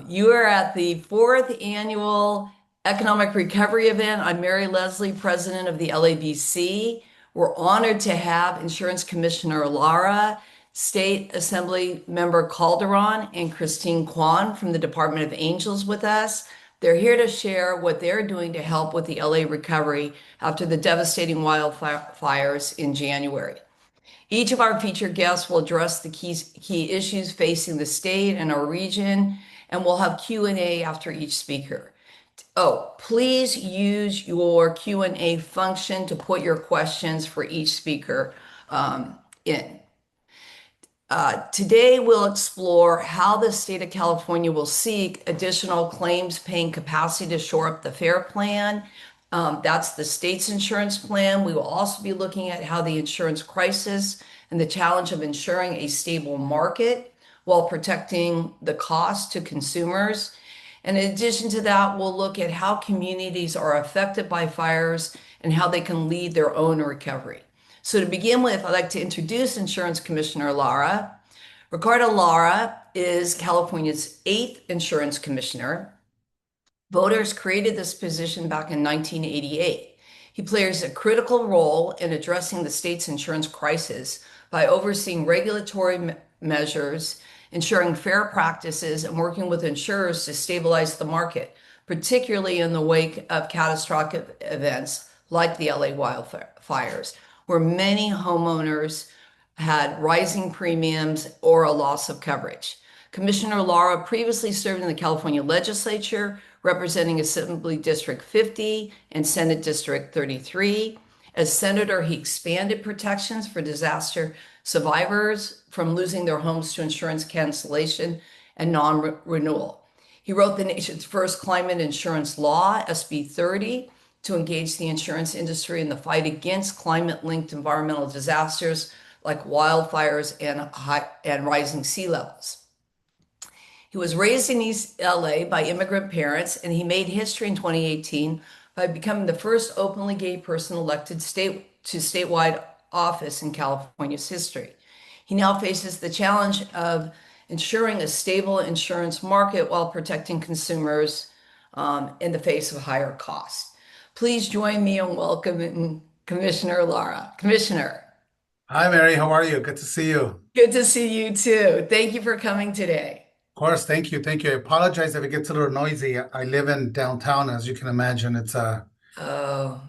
You are at the fourth annual Economic Recovery event. I'm Mary Leslie, president of the LABC. We're honored to have Insurance Commissioner Lara, State Assembly Member Calderon, and Christine Kwon from the Department of Angels with us. They're here to share what they're doing to help with the LA recovery after the devastating wildfires in January. Each of our featured guests will address the key issues facing the state and our region, and we'll have Q&A after each speaker. Oh, please use your Q&A function to put your questions for each speaker in. Today, we'll explore how the state of California will seek additional claims paying capacity to shore up the FAIR plan. That's the state's insurance plan. We will also be looking at how the insurance crisis and the challenge of ensuring a stable market while protecting the cost to consumers. And in addition to that, we'll look at how communities are affected by fires and how they can lead their own recovery. So to begin with, I'd like to introduce Insurance Commissioner Lara. Ricardo Lara is California's 8th insurance commissioner. Voters created this position back in 1988. He plays a critical role in addressing the state's insurance crisis by overseeing regulatory measures, ensuring fair practices, and working with insurers to stabilize the market, particularly in the wake of catastrophic events like the LA wildfires, where many homeowners had rising premiums or a loss of coverage. Commissioner Lara previously served in the California legislature, representing Assembly District 50 and Senate District 33. As senator, he expanded protections for disaster survivors from losing their homes to insurance cancellation and non-renewal. He wrote the nation's first climate insurance law, SB 30, to engage the insurance industry in the fight against climate-linked environmental disasters like wildfires and rising sea levels. He was raised in East LA by immigrant parents, and he made history in 2018 by becoming the first openly gay person elected to statewide office in California's history. He now faces the challenge of ensuring a stable insurance market while protecting consumers in the face of higher costs. Please join me in welcoming Commissioner Lara. Commissioner. Hi, Mary. How are you? Good to see you. Of Good to see you too. Thank you for coming today. course, thank you. Thank you. I apologize if it gets a little noisy. I live in downtown, as you can imagine. Oh,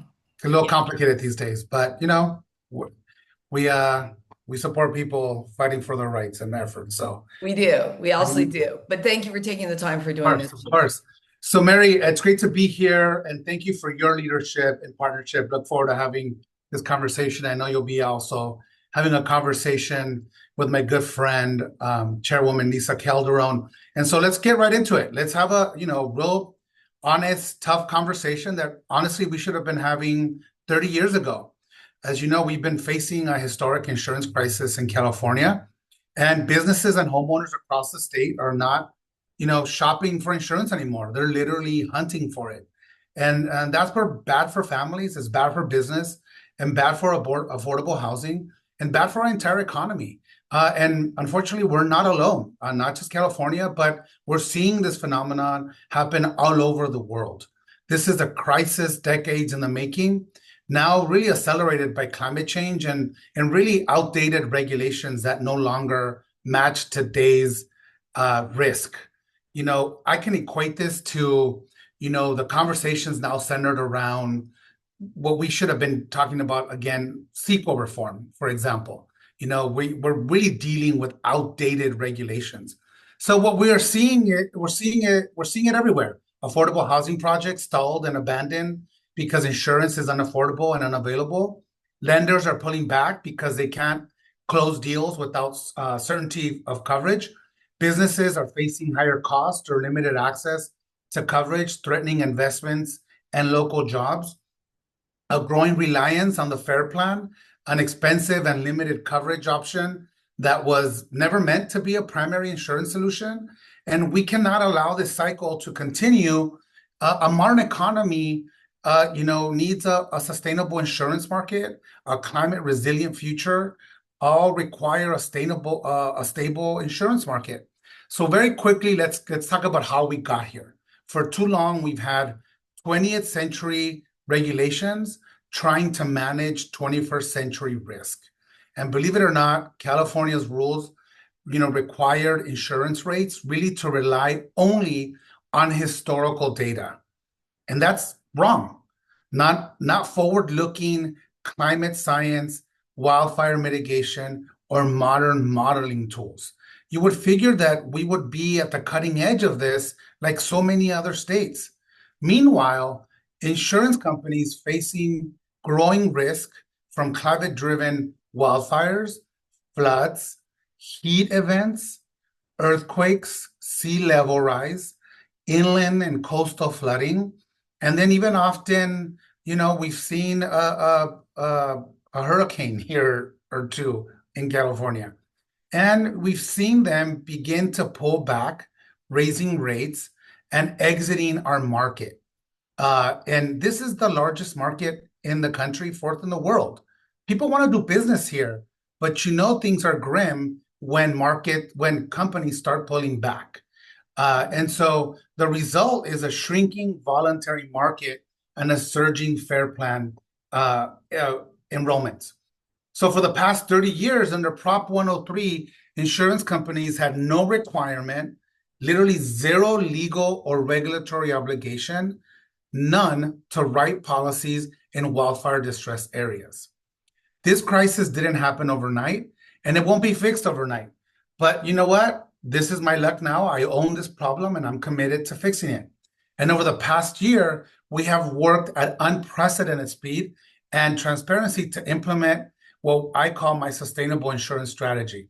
A little yeah, complicated these days, but we uh we support people fighting for their rights and efforts. So, we do. We also of do. But thank you for taking the time for doing course, this. of course. So, Mary, it's great to be here, and thank you for your leadership and partnership. Look forward to having this conversation. I know you'll be also having a conversation with my good friend, Chairwoman Lisa Calderon. And so let's get right into it. Let's have a, real honest, tough conversation that honestly we should have been having 30 years ago. As you know, we've been facing a historic insurance crisis in California, and businesses and homeowners across the state are not, shopping for insurance anymore. They're literally hunting for it. And that's bad for families, it's bad for business, and bad for affordable housing, and bad for our entire economy. And unfortunately, we're not alone, not just California, but we're seeing this phenomenon happen all over the world. This is a crisis decades in the making, now really accelerated by climate change and really outdated regulations that no longer match today's risk. I can equate this to, the conversations now centered around what we should have been talking about again, CEQA reform, for example. We're really dealing with outdated regulations. So what we're seeing it everywhere. Affordable housing projects stalled and abandoned because insurance is unaffordable and unavailable. Lenders are pulling back because they can't close deals without certainty of coverage. Businesses are facing higher costs or limited access to coverage, threatening investments and local jobs. A growing reliance on the FAIR plan, an expensive and limited coverage option that was never meant to be a primary insurance solution. And we cannot allow this cycle to continue. A modern economy, needs a sustainable insurance market, a climate resilient future, all require a stable insurance market. So very quickly, let's talk about how we got here. For too long, we've had 20th century regulations trying to manage 21st century risk. And believe it or not, California's rules, required insurance rates really to rely only on historical data. And that's wrong. Not forward-looking climate science, wildfire mitigation, or modern modeling tools. You would figure that we would be at the cutting edge of this like so many other states. Meanwhile, insurance companies facing growing risk from climate-driven wildfires, floods, heat events, earthquakes, sea level rise, inland and coastal flooding, and then even often, we've seen a hurricane here or two in California. And we've seen them begin to pull back, raising rates and exiting our market. And this is the largest market in the country, fourth in the world. People want to do business here, but things are grim when companies start pulling back. And so the result is a shrinking voluntary market and a surging FAIR Plan enrollments. So for the past 30 years, under Prop 103, insurance companies had no requirement, literally zero legal or regulatory obligation, none to write policies in wildfire distress areas. This crisis didn't happen overnight, and it won't be fixed overnight. But you know what? This is my luck now. I own this problem, and I'm committed to fixing it. And over the past year, we have worked at unprecedented speed and transparency to implement what I call my sustainable insurance strategy,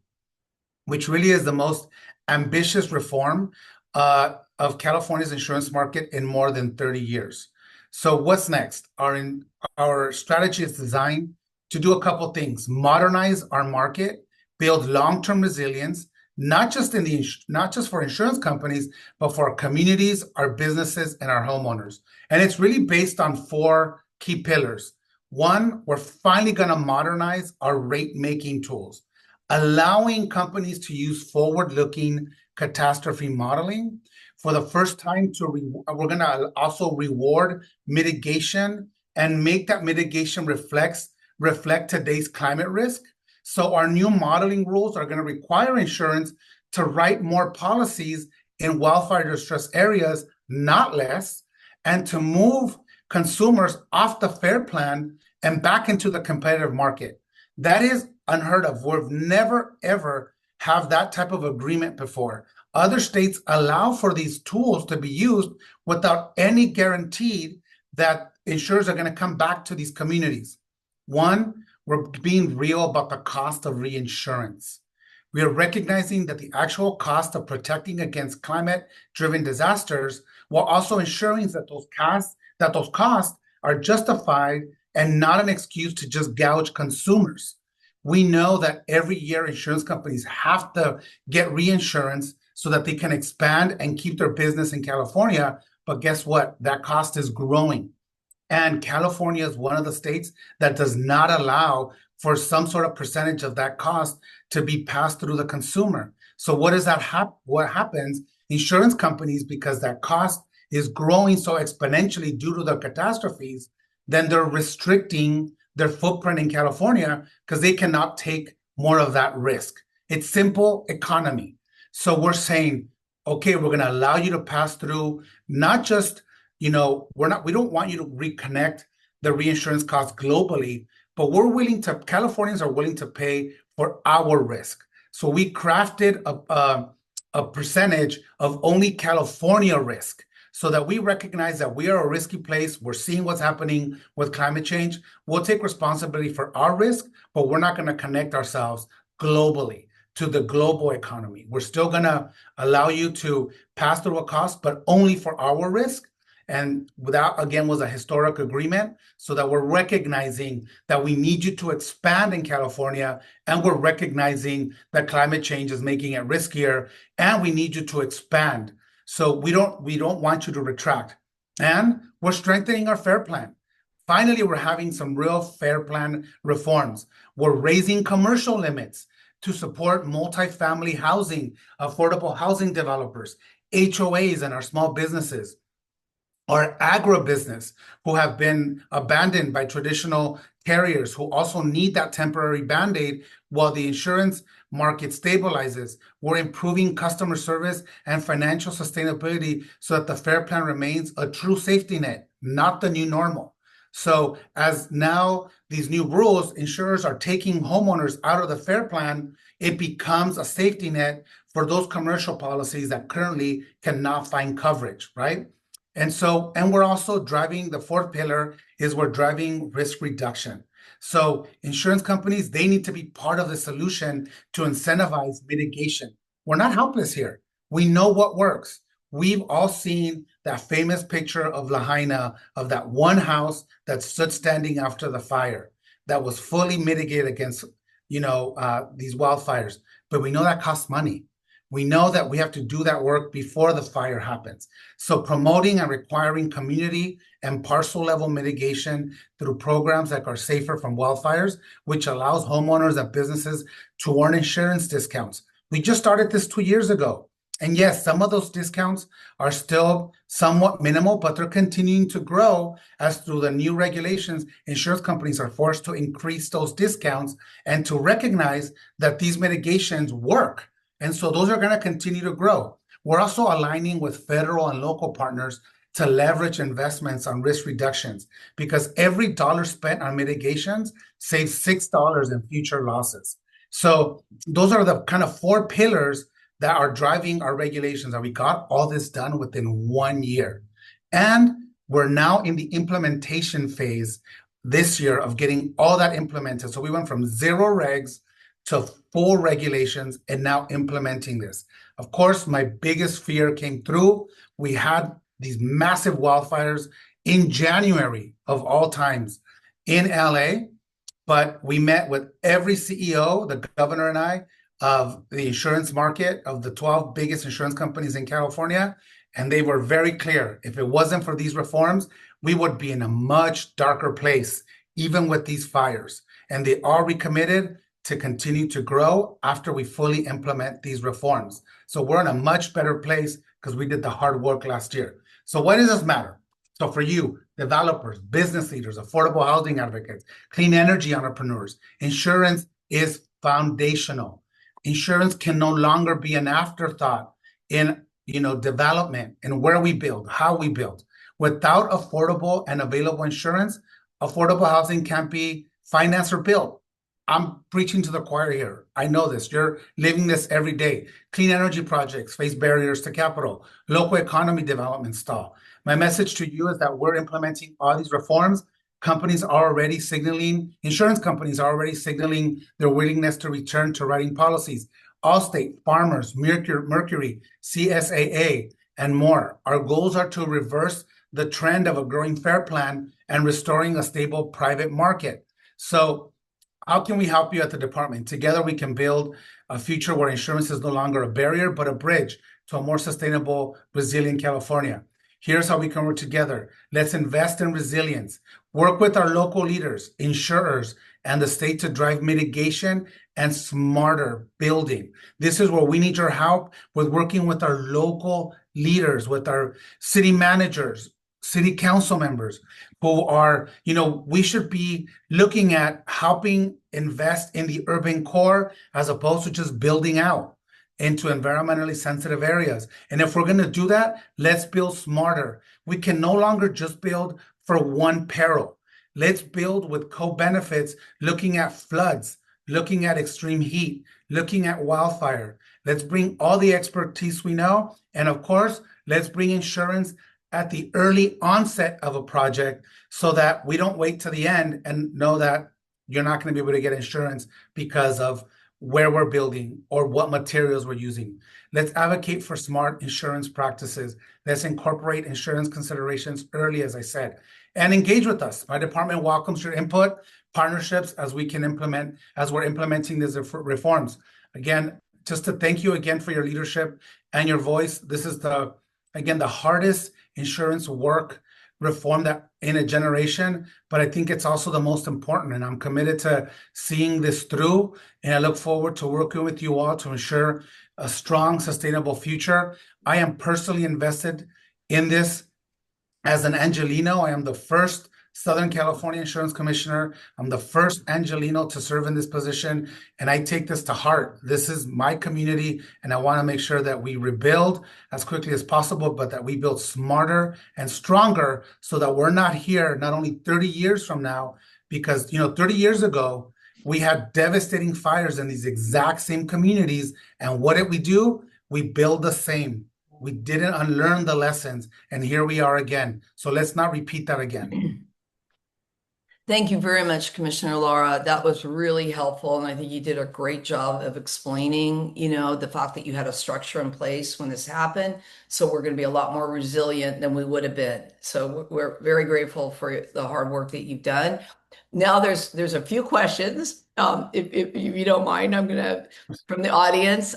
which really is the most ambitious reform of California's insurance market in more than 30 years. So what's next? Our strategy is designed to do a couple things: modernize our market, build long-term resilience, not just for insurance companies, but for our communities, our businesses, and our homeowners. And it's really based on four key pillars. One, we're finally going to modernize our rate-making tools, allowing companies to use forward-looking catastrophe modeling. For the first time, we're going to also reward mitigation and make that mitigation reflect today's climate risk. So our new modeling rules are going to require insurance to write more policies in wildfire distress areas, not less, and to move consumers off the FAIR Plan and back into the competitive market. That is unheard of. We've never, ever have that type of agreement before. Other states allow for these tools to be used without any guarantee that insurers are going to come back to these communities. One, we're being real about the cost of reinsurance. We are recognizing that the actual cost of protecting against climate-driven disasters, while also ensuring that those costs are justified and not an excuse to just gouge consumers. We know that every year insurance companies have to get reinsurance so that they can expand and keep their business in California. But guess what? That cost is growing. And California is one of the states that does not allow for some sort of percentage of that cost to be passed through the consumer. So what happens? Insurance companies, because that cost is growing so exponentially due to the catastrophes, then they're restricting their footprint in California because they cannot take more of that risk. It's simple economy. So we're saying, okay, we're going to allow you to pass through, not just, we don't want you to reconnect the reinsurance costs globally, but Californians are willing to pay for our risk. So we crafted a percentage of only California risk, so that we recognize that we are a risky place. We're seeing what's happening with climate change. We'll take responsibility for our risk, but we're not going to connect ourselves globally to the global economy. We're still going to allow you to pass through a cost, but only for our risk. And that, again, was a historic agreement, so that we're recognizing that we need you to expand in California, and we're recognizing that climate change is making it riskier, and we need you to expand. So we don't want you to retract. And we're strengthening our FAIR Plan. Finally, we're having some real FAIR Plan reforms. We're raising commercial limits. to support multifamily housing, affordable housing developers, HOAs, and our small businesses, our agribusiness who have been abandoned by traditional carriers who also need that temporary band-aid while the insurance market stabilizes. We're improving customer service and financial sustainability so that the FAIR Plan remains a true safety net, not the new normal. So as now these new rules, insurers are taking homeowners out of the FAIR Plan, it becomes a safety net for those commercial policies that currently cannot find coverage, right? And we're also driving, the fourth pillar is we're driving risk reduction. So insurance companies, they need to be part of the solution to incentivize mitigation. We're not helpless here. We know what works. We've all seen that famous picture of Lahaina, of that one house that stood standing after the fire, that was fully mitigated against, these wildfires. But we know that costs money. We know that we have to do that work before the fire happens. So promoting and requiring community and parcel level mitigation through programs like our Safer from Wildfires, which allows homeowners and businesses to earn insurance discounts. We just started this 2 years ago. And yes, some of those discounts are still somewhat minimal, but they're continuing to grow as through the new regulations, insurance companies are forced to increase those discounts and to recognize that these mitigations work. And so those are going to continue to grow. We're also aligning with federal and local partners to leverage investments on risk reductions because every dollar spent on mitigations saves $6 in future losses. So those are the kind of four pillars that are driving our regulations. And we got all this done within 1 year. And we're now in the implementation phase this year of getting all that implemented. So we went from 0 regs to full regulations and now implementing this. Of course, my biggest fear came through. We had these massive wildfires in January of all times in LA, but we met with every CEO, the governor and I, of the insurance market, of the 12 biggest insurance companies in California, and they were very clear. If it wasn't for these reforms, we would be in a much darker place, even with these fires. And they are recommitted to continue to grow after we fully implement these reforms. So we're in a much better place because we did the hard work last year. So why does this matter? So for you, developers, business leaders, affordable housing advocates, clean energy entrepreneurs, insurance is foundational. Insurance can no longer be an afterthought in development and where we build, how we build. Without affordable and available insurance, affordable housing can't be financed or built. I'm preaching to the choir here. I know this. You're living this every day. Clean energy projects face barriers to capital. Local economy development stall. My message to you is that we're implementing all these reforms. Companies are already signaling, insurance companies are already signaling their willingness to return to writing policies. Allstate, Farmers, Mercury, CSAA, and more. Our goals are to reverse the trend of a growing FAIR Plan and restoring a stable private market. So how can we help you at the department? Together, we can build a future where insurance is no longer a barrier, but a bridge to a more sustainable, resilient California. Here's how we can work together. Let's invest in resilience. Work with our local leaders, insurers, and the state to drive mitigation and smarter building. This is where we need your help with working with our local leaders, with our city managers, city council members who are, we should be looking at helping invest in the urban core as opposed to just building out into environmentally sensitive areas. And if we're going to do that, let's build smarter. We can no longer just build for one peril. Let's build with co-benefits, looking at floods, looking at extreme heat, looking at wildfire. Let's bring all the expertise we know. And of course, let's bring insurance at the early onset of a project so that we don't wait to the end and know that you're not going to be able to get insurance because of where we're building or what materials we're using. Let's advocate for smart insurance practices. Let's incorporate insurance considerations early, as I said, and engage with us. My department welcomes your input, partnerships as we're implementing these reforms. Again, just to thank you again for your leadership and your voice. This is the hardest insurance work reform that in a generation, but I think it's also the most important. And I'm committed to seeing this through. And I look forward to working with you all to ensure a strong, sustainable future. I am personally invested in this as an Angelino. I am the first Southern California Insurance Commissioner. I'm the first Angelino to serve in this position, and I take this to heart. This is my community, and I want to make sure that we rebuild as quickly as possible, but that we build smarter and stronger so that we're not here not only 30 years from now, because 30 years ago, we had devastating fires in these exact same communities. And what did we do? We build the same. We didn't unlearn the lessons, and here we are again. So let's not repeat that again. Thank you very much, Commissioner Lara. That was really helpful, and I think you did a great job of explaining, the fact that you had a structure in place when this happened. So we're going to be a lot more resilient than we would have been. So we're very grateful for the hard work that you've done. Now there's a few questions. If you don't mind, I'm gonna from the audience.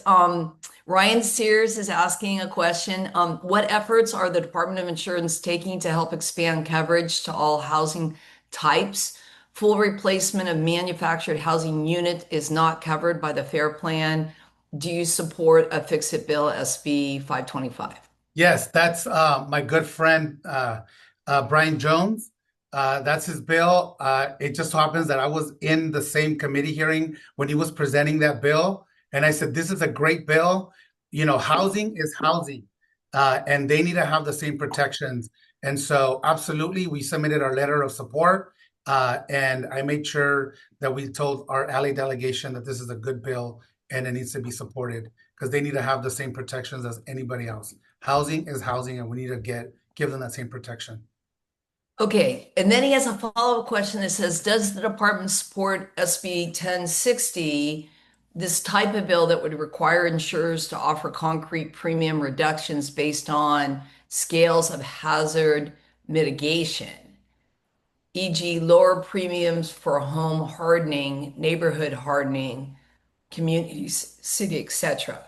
Ryan Sears is asking a question. What efforts are the Department of Insurance taking to help expand coverage to all housing types? Full replacement of manufactured housing unit is not covered by the FAIR Plan. Do you support a fix-it bill SB 525? Yes, that's my good friend Brian Jones. That's his bill. It just so happens that I was in the same committee hearing when he was presenting that bill. And I said, this is a great bill. Housing is housing, and they need to have the same protections. And so, absolutely, we submitted our letter of support. And I made sure that we told our LA delegation that this is a good bill and it needs to be supported because they need to have the same protections as anybody else. Housing is housing, and we need to give them that same protection. Okay, and then he has a follow-up question that says, does the department support SB 1060, this type of bill that would require insurers to offer concrete premium reductions based on scales of hazard mitigation, e.g. lower premiums for home hardening, neighborhood hardening, communities, city, etc.?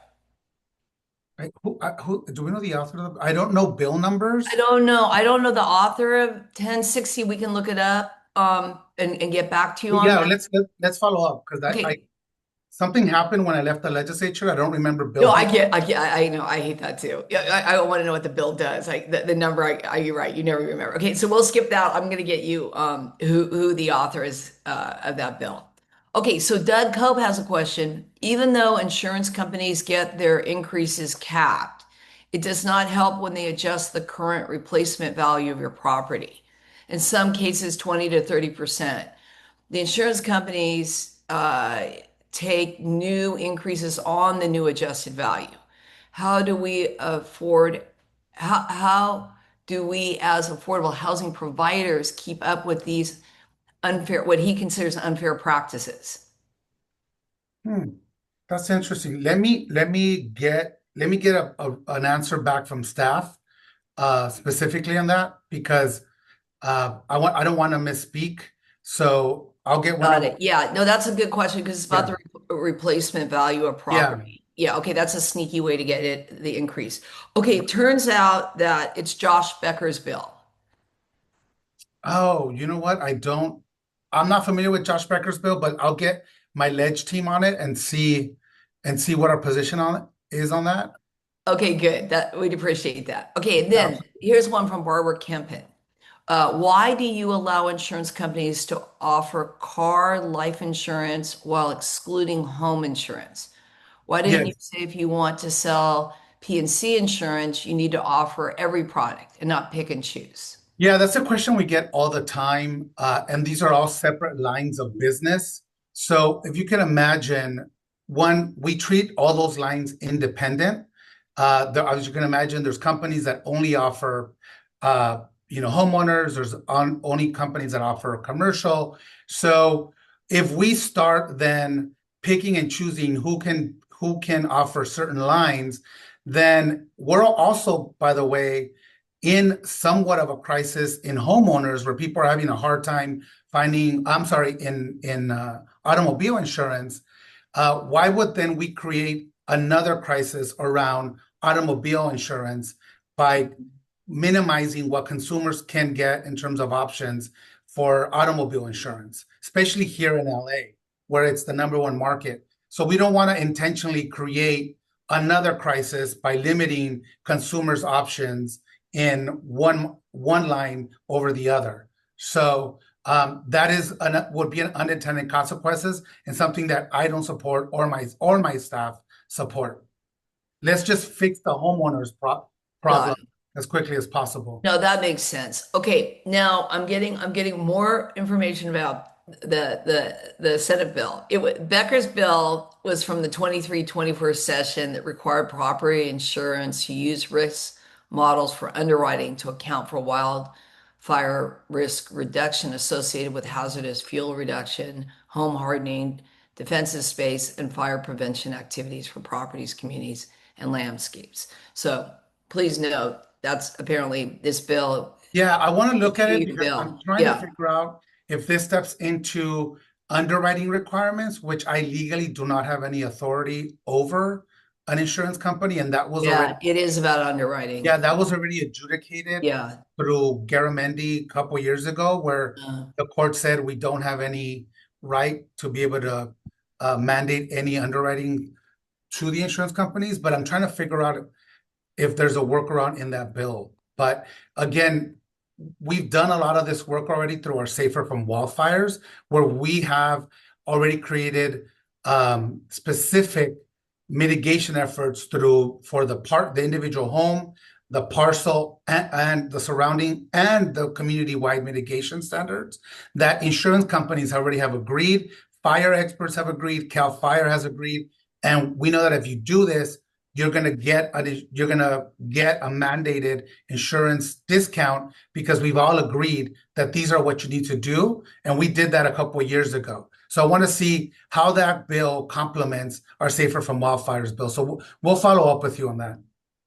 Who do we know the author of I don't know bill numbers. I don't know. I don't know the author of 1060. We can look it up and get back to you on Yeah, that. let's follow up because I Okay. something happened when I left the legislature. I don't remember No, bill. I know, I hate that too. Yeah, I don't want to know what the bill does. Like the number, you're right, you never remember. Okay, so we'll skip that. I'm gonna get you who the author is of that bill. Okay, so Doug Cope has a question. Even though insurance companies get their increases capped, it does not help when they adjust the current replacement value of your property. In some cases, 20 to 30%. The insurance companies take new increases on the new adjusted value. How do we afford, how do we as affordable housing providers keep up with these unfair, what he considers unfair practices? Hmm, that's interesting. Let me get an answer back from staff specifically on that because I don't want to misspeak. So I'll get one Got of it. Yeah, no, that's a good question because it's about yeah the replacement value of yeah. property. Yeah, okay, that's a sneaky way to get the increase. Okay, it turns out that it's Josh Becker's bill. Oh, you know what? I'm not familiar with Josh Becker's bill, but I'll get my ledge team on it and see what our position on it is on that. Okay, good. That we'd appreciate that. Okay, and then Absolutely. here's one from Barbara Kempen. Why do you allow insurance companies to offer car life insurance while excluding home insurance? Why didn't you Yes. say if you want to sell P&C insurance, you need to offer every product and not pick and choose? Yeah, that's a question we get all the time. And these are all separate lines of business. So if you can imagine, one, we treat all those lines independent. As you can imagine, there's companies that only offer, homeowners. There's only companies that offer commercial. So if we start then picking and choosing who can offer certain lines, then we're also, by the way, in somewhat of a crisis in homeowners where people are having a hard time finding, I'm sorry, in automobile insurance. Why would then we create another crisis around automobile insurance by minimizing what consumers can get in terms of options for automobile insurance, especially here in LA, where it's the number one market. So we don't want to intentionally create another crisis by limiting consumers' options in one line over the other. So that would be an unintended consequences and something that I don't support or my staff support. Let's just fix the homeowner's problem Got it. as quickly as possible. No, that makes sense. Okay, now I'm getting more information about the Senate bill. Becker's bill was from the 23-24 session that required property insurance to use risk models for underwriting to account for wildfire risk reduction associated with hazardous fuel reduction, home hardening, defensive space, and fire prevention activities for properties, communities, and landscapes. So please note that's apparently this bill. Yeah, I want to look at it Huge because I'm bill. trying to Yeah. figure out if this steps into underwriting requirements, which I legally do not have any authority over an insurance company, and that was already Yeah, it is about underwriting. adjudicated Yeah. through Garamendi a couple years ago, where Uh, the court said we don't have any right to be able to mandate any underwriting to the insurance companies. But I'm trying to figure out if there's a workaround in that bill. But again, we've done a lot of this work already through our Safer from Wildfires, where we have already created specific mitigation efforts for the individual home, the parcel, and the surrounding and the community-wide mitigation standards that insurance companies already have agreed, fire experts have agreed, Cal Fire has agreed, and we know that if you do this, you're gonna get a mandated insurance discount because we've all agreed that these are what you need to do, and we did that a couple of years ago. So I want to see how that bill complements our Safer from Wildfires bill. So we'll follow up with you on that.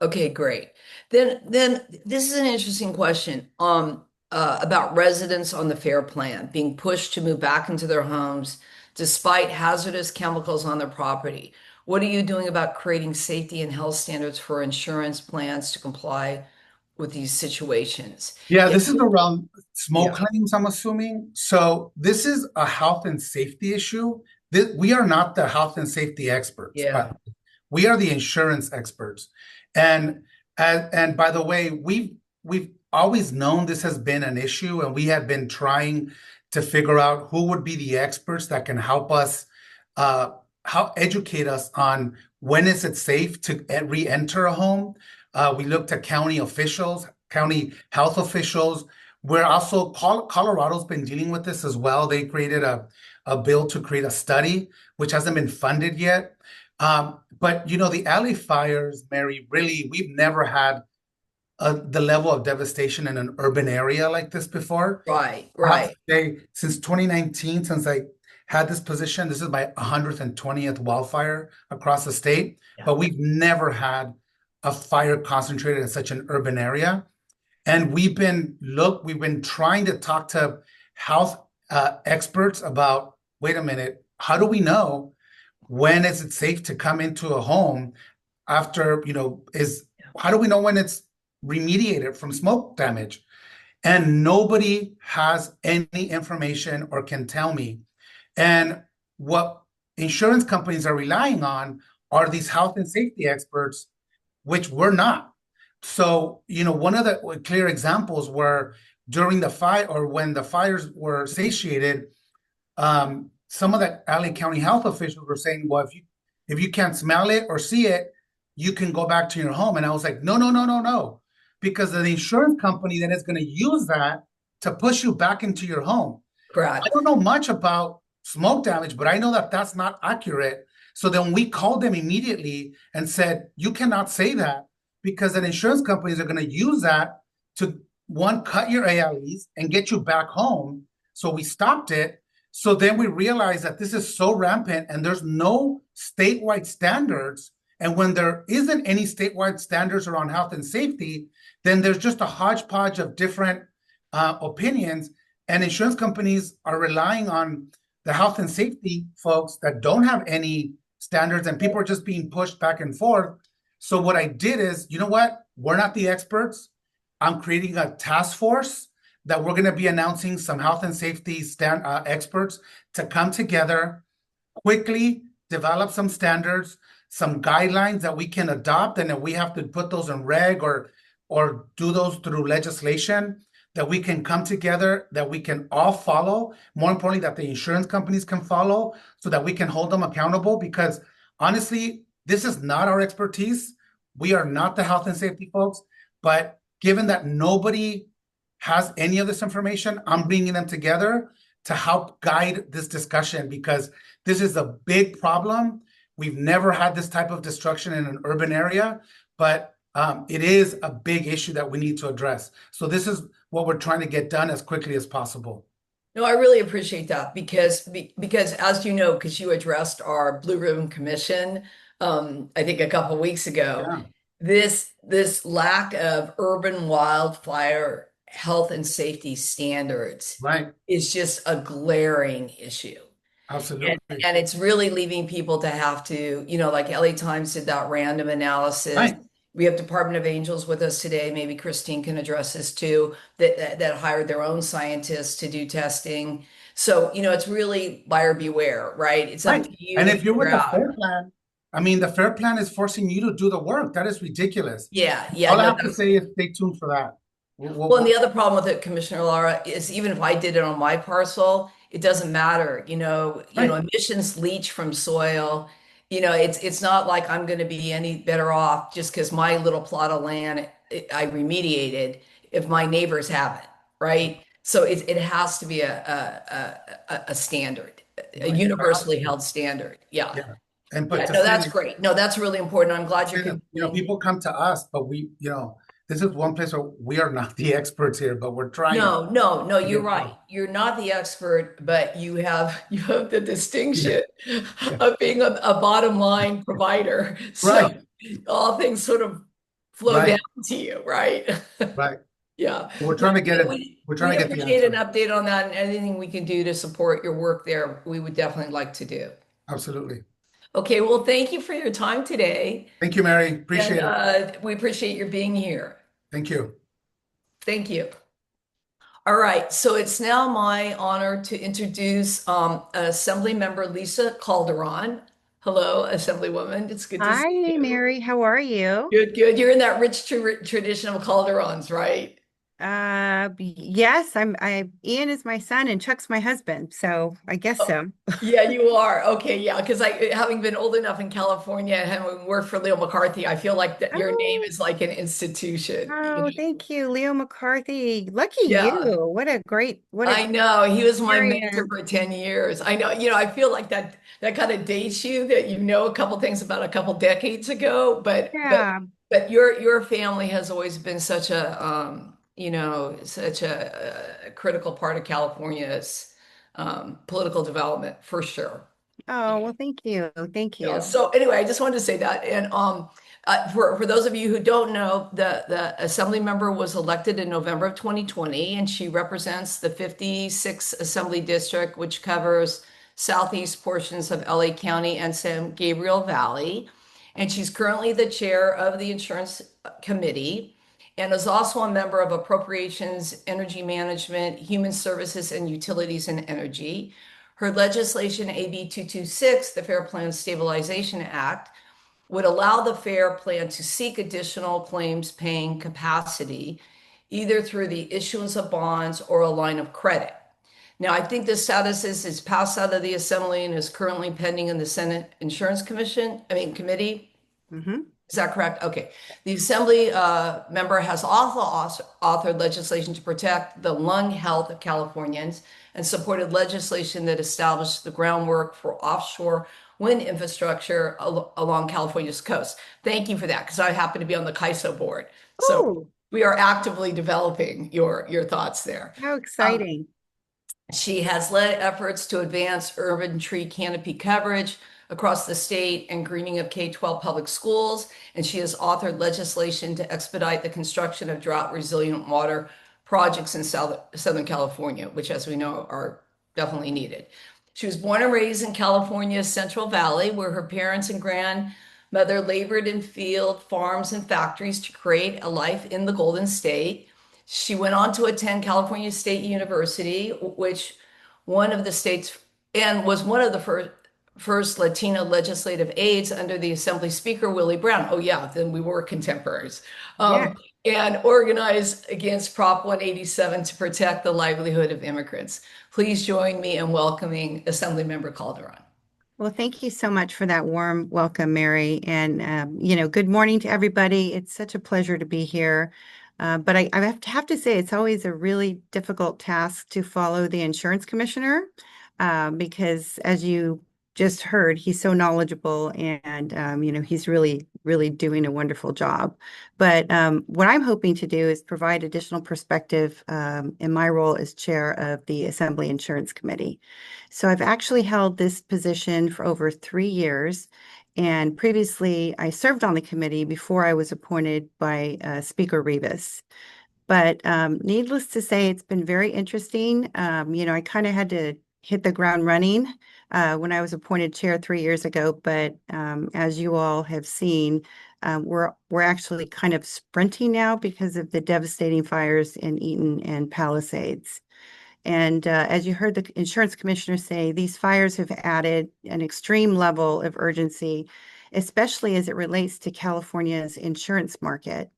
okay, great. Then this is an interesting question. About residents on the FAIR plan being pushed to move back into their homes despite hazardous chemicals on their property. What are you doing about creating safety and health standards for insurance plans to comply with these situations? Yeah, Yeah, this is around smoke yeah, claims, I'm assuming. So this is a health and safety issue. We are not the health and safety experts, yeah, but we are the insurance experts. And and by the way, we've always known this has been an issue, and we have been trying to figure out who would be the experts that can help us how educate us on when is it safe to re-enter a home. We looked at county officials, county health officials. We're also, Colorado's been dealing with this as well. They created a bill to create a study, which hasn't been funded yet. But you know, the LA fires, Mary, really, we've never had the level of devastation in an urban area like this before. right, I have to right. say, since 2019, since I had this position, this is my 120th wildfire across the state, Yeah. but we've never had a fire concentrated in such an urban area. And we've been trying to talk to health experts about, wait a minute, how do we know when is it safe to come into a home after, how do we know when it's remediated from smoke damage? And nobody has any information or can tell me. And what insurance companies are relying on are these health and safety experts, which we're not. So, one of the clear examples were during the fire or when the fires were satiated, some of the LA County health officials were saying, well, if you can't smell it or see it, you can go back to your home. And I was like, no, no, no, no, no. Because the insurance company then is going to use that to push you back into your home. I Correct. don't know much about smoke damage, but I know that that's not accurate. So then we called them immediately and said, you cannot say that because then insurance companies are going to use that to, one, cut your ALEs and get you back home. So we stopped it. So then we realized that this is so rampant and there's no statewide standards. And when there isn't any statewide standards around health and safety, then there's just a hodgepodge of different opinions. And insurance companies are relying on the health and safety folks that don't have any standards, and people are just being pushed back and forth. So what I did is, you know what? We're not the experts. I'm creating a task force that we're going to be announcing some health and safety experts to come together quickly, develop some standards, some guidelines that we can adopt, and if we have to put those in reg or do those through legislation, that we can come together, that we can all follow. More importantly, that the insurance companies can follow, so that we can hold them accountable. Because honestly, this is not our expertise. We are not the health and safety folks. But given that nobody has any of this information, I'm bringing them together to help guide this discussion, because this is a big problem. We've never had this type of destruction in an urban area, but it is a big issue that we need to address. So this is what we're trying to get done as quickly as possible. No, I really appreciate that because as you know, because you addressed our Blue Ribbon Commission, I think a couple weeks ago, Yeah, this lack of urban wildfire health and safety standards right. is just a glaring issue. Absolutely. And it's really leaving people to have to, like LA Times did that random analysis. Right, We have Department of Angels with us today. Maybe Christine can address this too, that hired their own scientists to do testing. So, it's really buyer beware, right? It's up right. to you And to if you're figure with the out. FAIR plan, I mean, the FAIR plan is forcing you to do the work. That is ridiculous. Yeah, yeah, All I no, have to say is stay tuned for that. well, and the other problem with it, Commissioner Lara, is even if I did it on my parcel, it doesn't matter. Right, Emissions leach from soil. It's not like I'm going to be any better off just because my little plot of land I remediated if my neighbors haven't, right? So it has to be a standard, a right. universally held standard. Yeah. Yeah. And but Yeah, to no, say that's great. No, that's really important. I'm glad you're continuing. people come to us, but this is one place where we are not the experts here, but we're trying No, no, no, to you're get right. close. You're not the expert, but you have the Yeah, distinction yeah. of being a bottom line provider. So Right, all things sort of flow down right, to you, right? right. Yeah. We're No, trying to get it. we We're trying we to get the appreciate an answer. update on that and anything we can do to support your work there, we would definitely like to do. Absolutely. Okay, well, thank you for your time today, Thank you, Mary. and Appreciate it. we appreciate your being here. Thank you. Thank you. All right, so it's now my honor to introduce Assemblymember Lisa Calderon. Hello, Assemblywoman. It's good to see Hi, you. Mary. How are you? Good, good. You're in that rich tradition of Calderons, right? Yes, Ian is my son and Chuck's my husband, so I guess Oh, so. yeah, you are. Okay, yeah, because having been old enough in California and having worked for Leo McCarthy, I feel like that your name Oh, is like an institution, oh, thank you, Leo McCarthy. Lucky Yeah. you. What a I know he was my mentor experience. for 10 years. I know, I feel like that kind of dates you that you know a couple things about a couple decades ago, Yeah. but your family has always been such such a critical part of California's political development for sure. Oh, well, thank you. Thank Yeah. you. So anyway, I just wanted to say that. And for those of you who don't know, the assembly member was elected in November of 2020, and she represents the 56th Assembly District, which covers southeast portions of LA County and San Gabriel Valley. And she's currently the chair of the Insurance Committee and is also a member of Appropriations, Energy Management, Human Services, and Utilities and Energy. Her legislation, AB 226, the Fair Plan Stabilization Act, would allow the FAIR Plan to seek additional claims paying capacity, either through the issuance of bonds or a line of credit. Now, I think the status is passed out of the Assembly and is currently pending in the Senate Insurance Committee. Hmm. Is that correct? Okay. The Assembly member has also authored legislation to protect the lung health of Californians and supported legislation that established the groundwork for offshore wind infrastructure along California's coast. Thank you for that, because I happen to be on the CAISO board. So Oh, we are actively developing your thoughts there. how Um, exciting. she has led efforts to advance urban tree canopy coverage across the state and greening of K-12 public schools, and she has authored legislation to expedite the construction of drought-resilient water projects in Southern California, which, as we know, are definitely needed. She was born and raised in California's Central Valley, where her parents and Mother labored in field, farms, and factories to create a life in the Golden State. She went on to attend California State University, which one of the states and was one of the first Latina legislative aides under the Assembly Speaker Willie Brown. Oh yeah, then we were contemporaries. Yeah. And organized against Prop 187 to protect the livelihood of immigrants. Please join me in welcoming Assemblymember Calderon. Well, thank you so much for that warm welcome, Mary. And, good morning to everybody. It's such a pleasure to be here. But I have to say, it's always a really difficult task to follow the insurance commissioner because, as you just heard, he's so knowledgeable and, he's really, really doing a wonderful job. But what I'm hoping to do is provide additional perspective in my role as chair of the Assembly Insurance Committee. So I've actually held this position for over 3 years. And previously, I served on the committee before I was appointed by Speaker Rivas. But needless to say, it's been very interesting. I kind of had to hit the ground running when I was appointed chair 3 years ago. But as you all have seen, we're actually kind of sprinting now because of the devastating fires in Eaton and Palisades. And as you heard the insurance commissioner say, these fires have added an extreme level of urgency, especially as it relates to California's insurance market.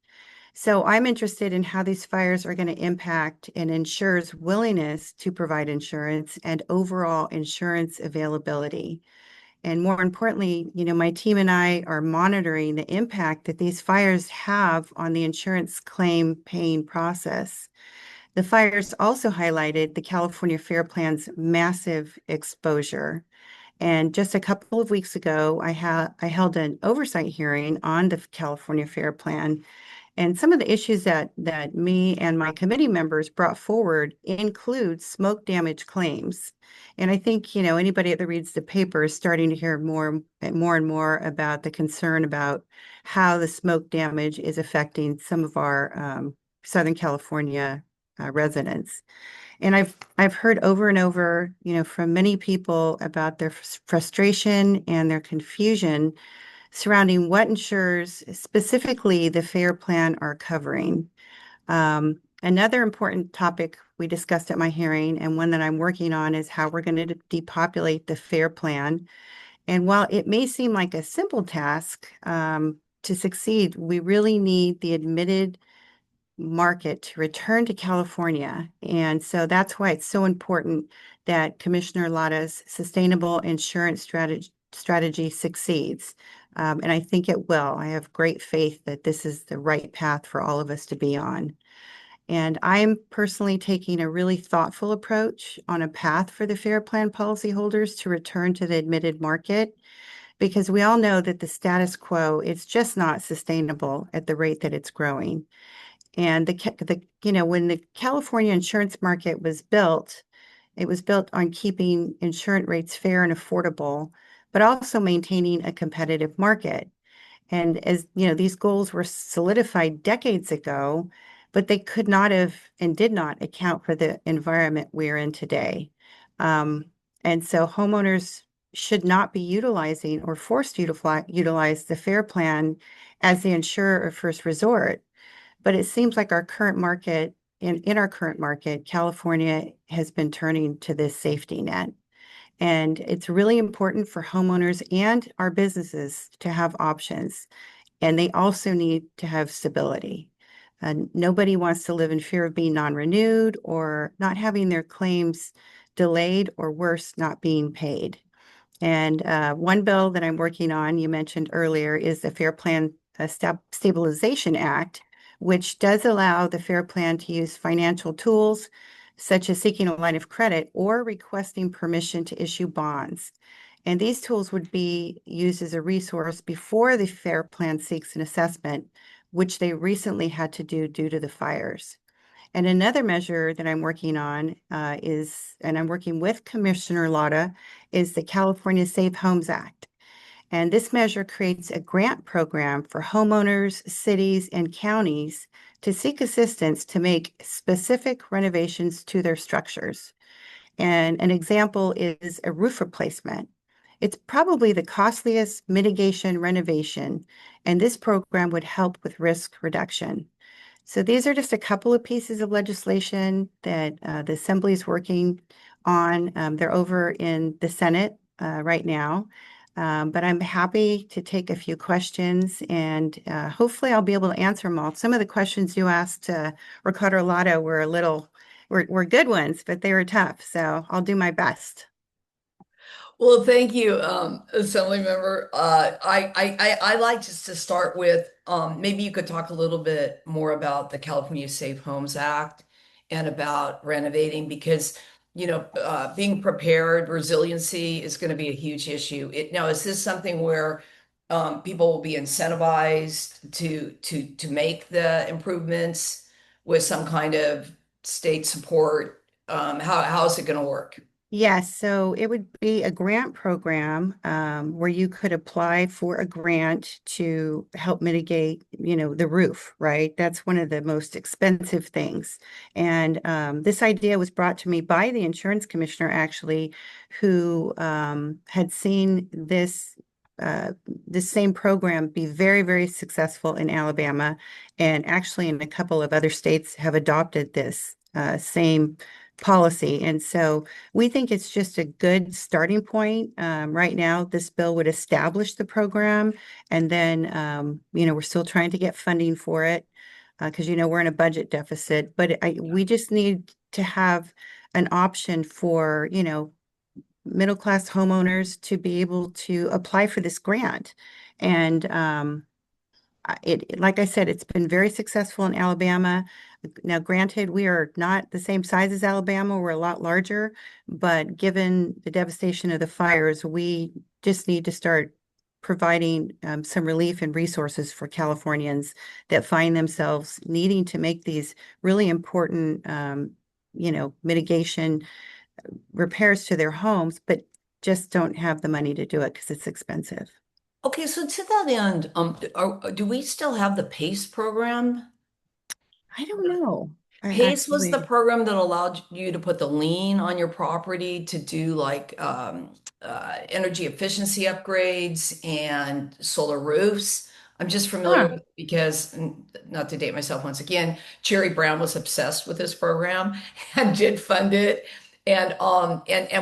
So I'm interested in how these fires are going to impact an insurer's willingness to provide insurance and overall insurance availability. And more importantly, my team and I are monitoring the impact that these fires have on the insurance claim paying process. The fires also highlighted the California Fair Plan's massive exposure. And just a couple of weeks ago, I held an oversight hearing on the California Fair Plan. And some of the issues that me and my committee members brought forward include smoke damage claims. And I think, anybody that reads the paper is starting to hear more and more about the concern about how the smoke damage is affecting some of our Southern California residents. And I've heard over and over, from many people about their frustration and their confusion surrounding what insurers, specifically the FAIR Plan, are covering. Another important topic we discussed at my hearing, and one that I'm working on, is how we're going to depopulate the FAIR Plan. And while it may seem like a simple task to succeed, we really need the admitted market to return to California. And so that's why it's so important that Commissioner Lara's sustainable insurance strategy succeeds. And I think it will. I have great faith that this is the right path for all of us to be on. And I'm personally taking a really thoughtful approach on a path for the Fair Plan policyholders to return to the admitted market, because we all know that the status quo, it's just not sustainable at the rate that it's growing. And when the California insurance market was built, it was built on keeping insurance rates fair and affordable, but also maintaining a competitive market. And as these goals were solidified decades ago, but they could not have and did not account for the environment we're in today. And so homeowners should not be utilizing or forced to utilize the FAIR Plan as the insurer of first resort. But it seems like our current market, in our current market, California has been turning to this safety net. And it's really important for homeowners and our businesses to have options. And they also need to have stability. Nobody wants to live in fear of being non-renewed or not having their claims delayed, or worse, not being paid. And one bill that I'm working on, you mentioned earlier, is the Fair Plan Stabilization Act, which does allow the FAIR Plan to use financial tools such as seeking a line of credit or requesting permission to issue bonds. And these tools would be used as a resource before the FAIR Plan seeks an assessment, which they recently had to do due to the fires. And another measure that I'm working on and I'm working with Commissioner Lara, is the California Safe Homes Act. And this measure creates a grant program for homeowners, cities, and counties to seek assistance to make specific renovations to their structures. And an example is a roof replacement. It's probably the costliest mitigation renovation, and this program would help with risk reduction. So these are just a couple of pieces of legislation that the Assembly is working on. They're over in the Senate right now. But I'm happy to take a few questions, and hopefully I'll be able to answer them all. Some of the questions you asked Ricardo Lara were good ones, but they were tough. So I'll do my best. Well, thank you, Assemblymember. I like just to start with maybe you could talk a little bit more about the California Safe Homes Act and about renovating because being prepared, resiliency is going to be a huge issue. Now, is this something where people will be incentivized to make the improvements with some kind of state support? How is it going to work? Yes, so it would be a grant program where you could apply for a grant to help mitigate, the roof, right? That's one of the most expensive things. And this idea was brought to me by the insurance commissioner, actually, who had seen this same program be very, very successful in Alabama, and actually in a couple of other states have adopted this same policy. And so we think it's just a good starting point. Right now, this bill would establish the program, and then, we're still trying to get funding for it because, we're in a budget deficit. But we just need to have an option for, middle-class homeowners to be able to apply for this grant. And like I said, it's been very successful in Alabama. Now, granted, we are not the same size as Alabama, we're a lot larger, but given the devastation of the fires, we just need to start providing some relief and resources for Californians that find themselves needing to make these really important, mitigation repairs to their homes, but just don't have the money to do it because it's expensive. Okay, so to that end, do we still have the PACE program? I don't know. I PACE was the actually, program that allowed you to put the lien on your property to do like energy efficiency upgrades and solar roofs. I'm just familiar huh. with it because, not to date myself once again, Jerry Brown was obsessed with this program and did fund it. And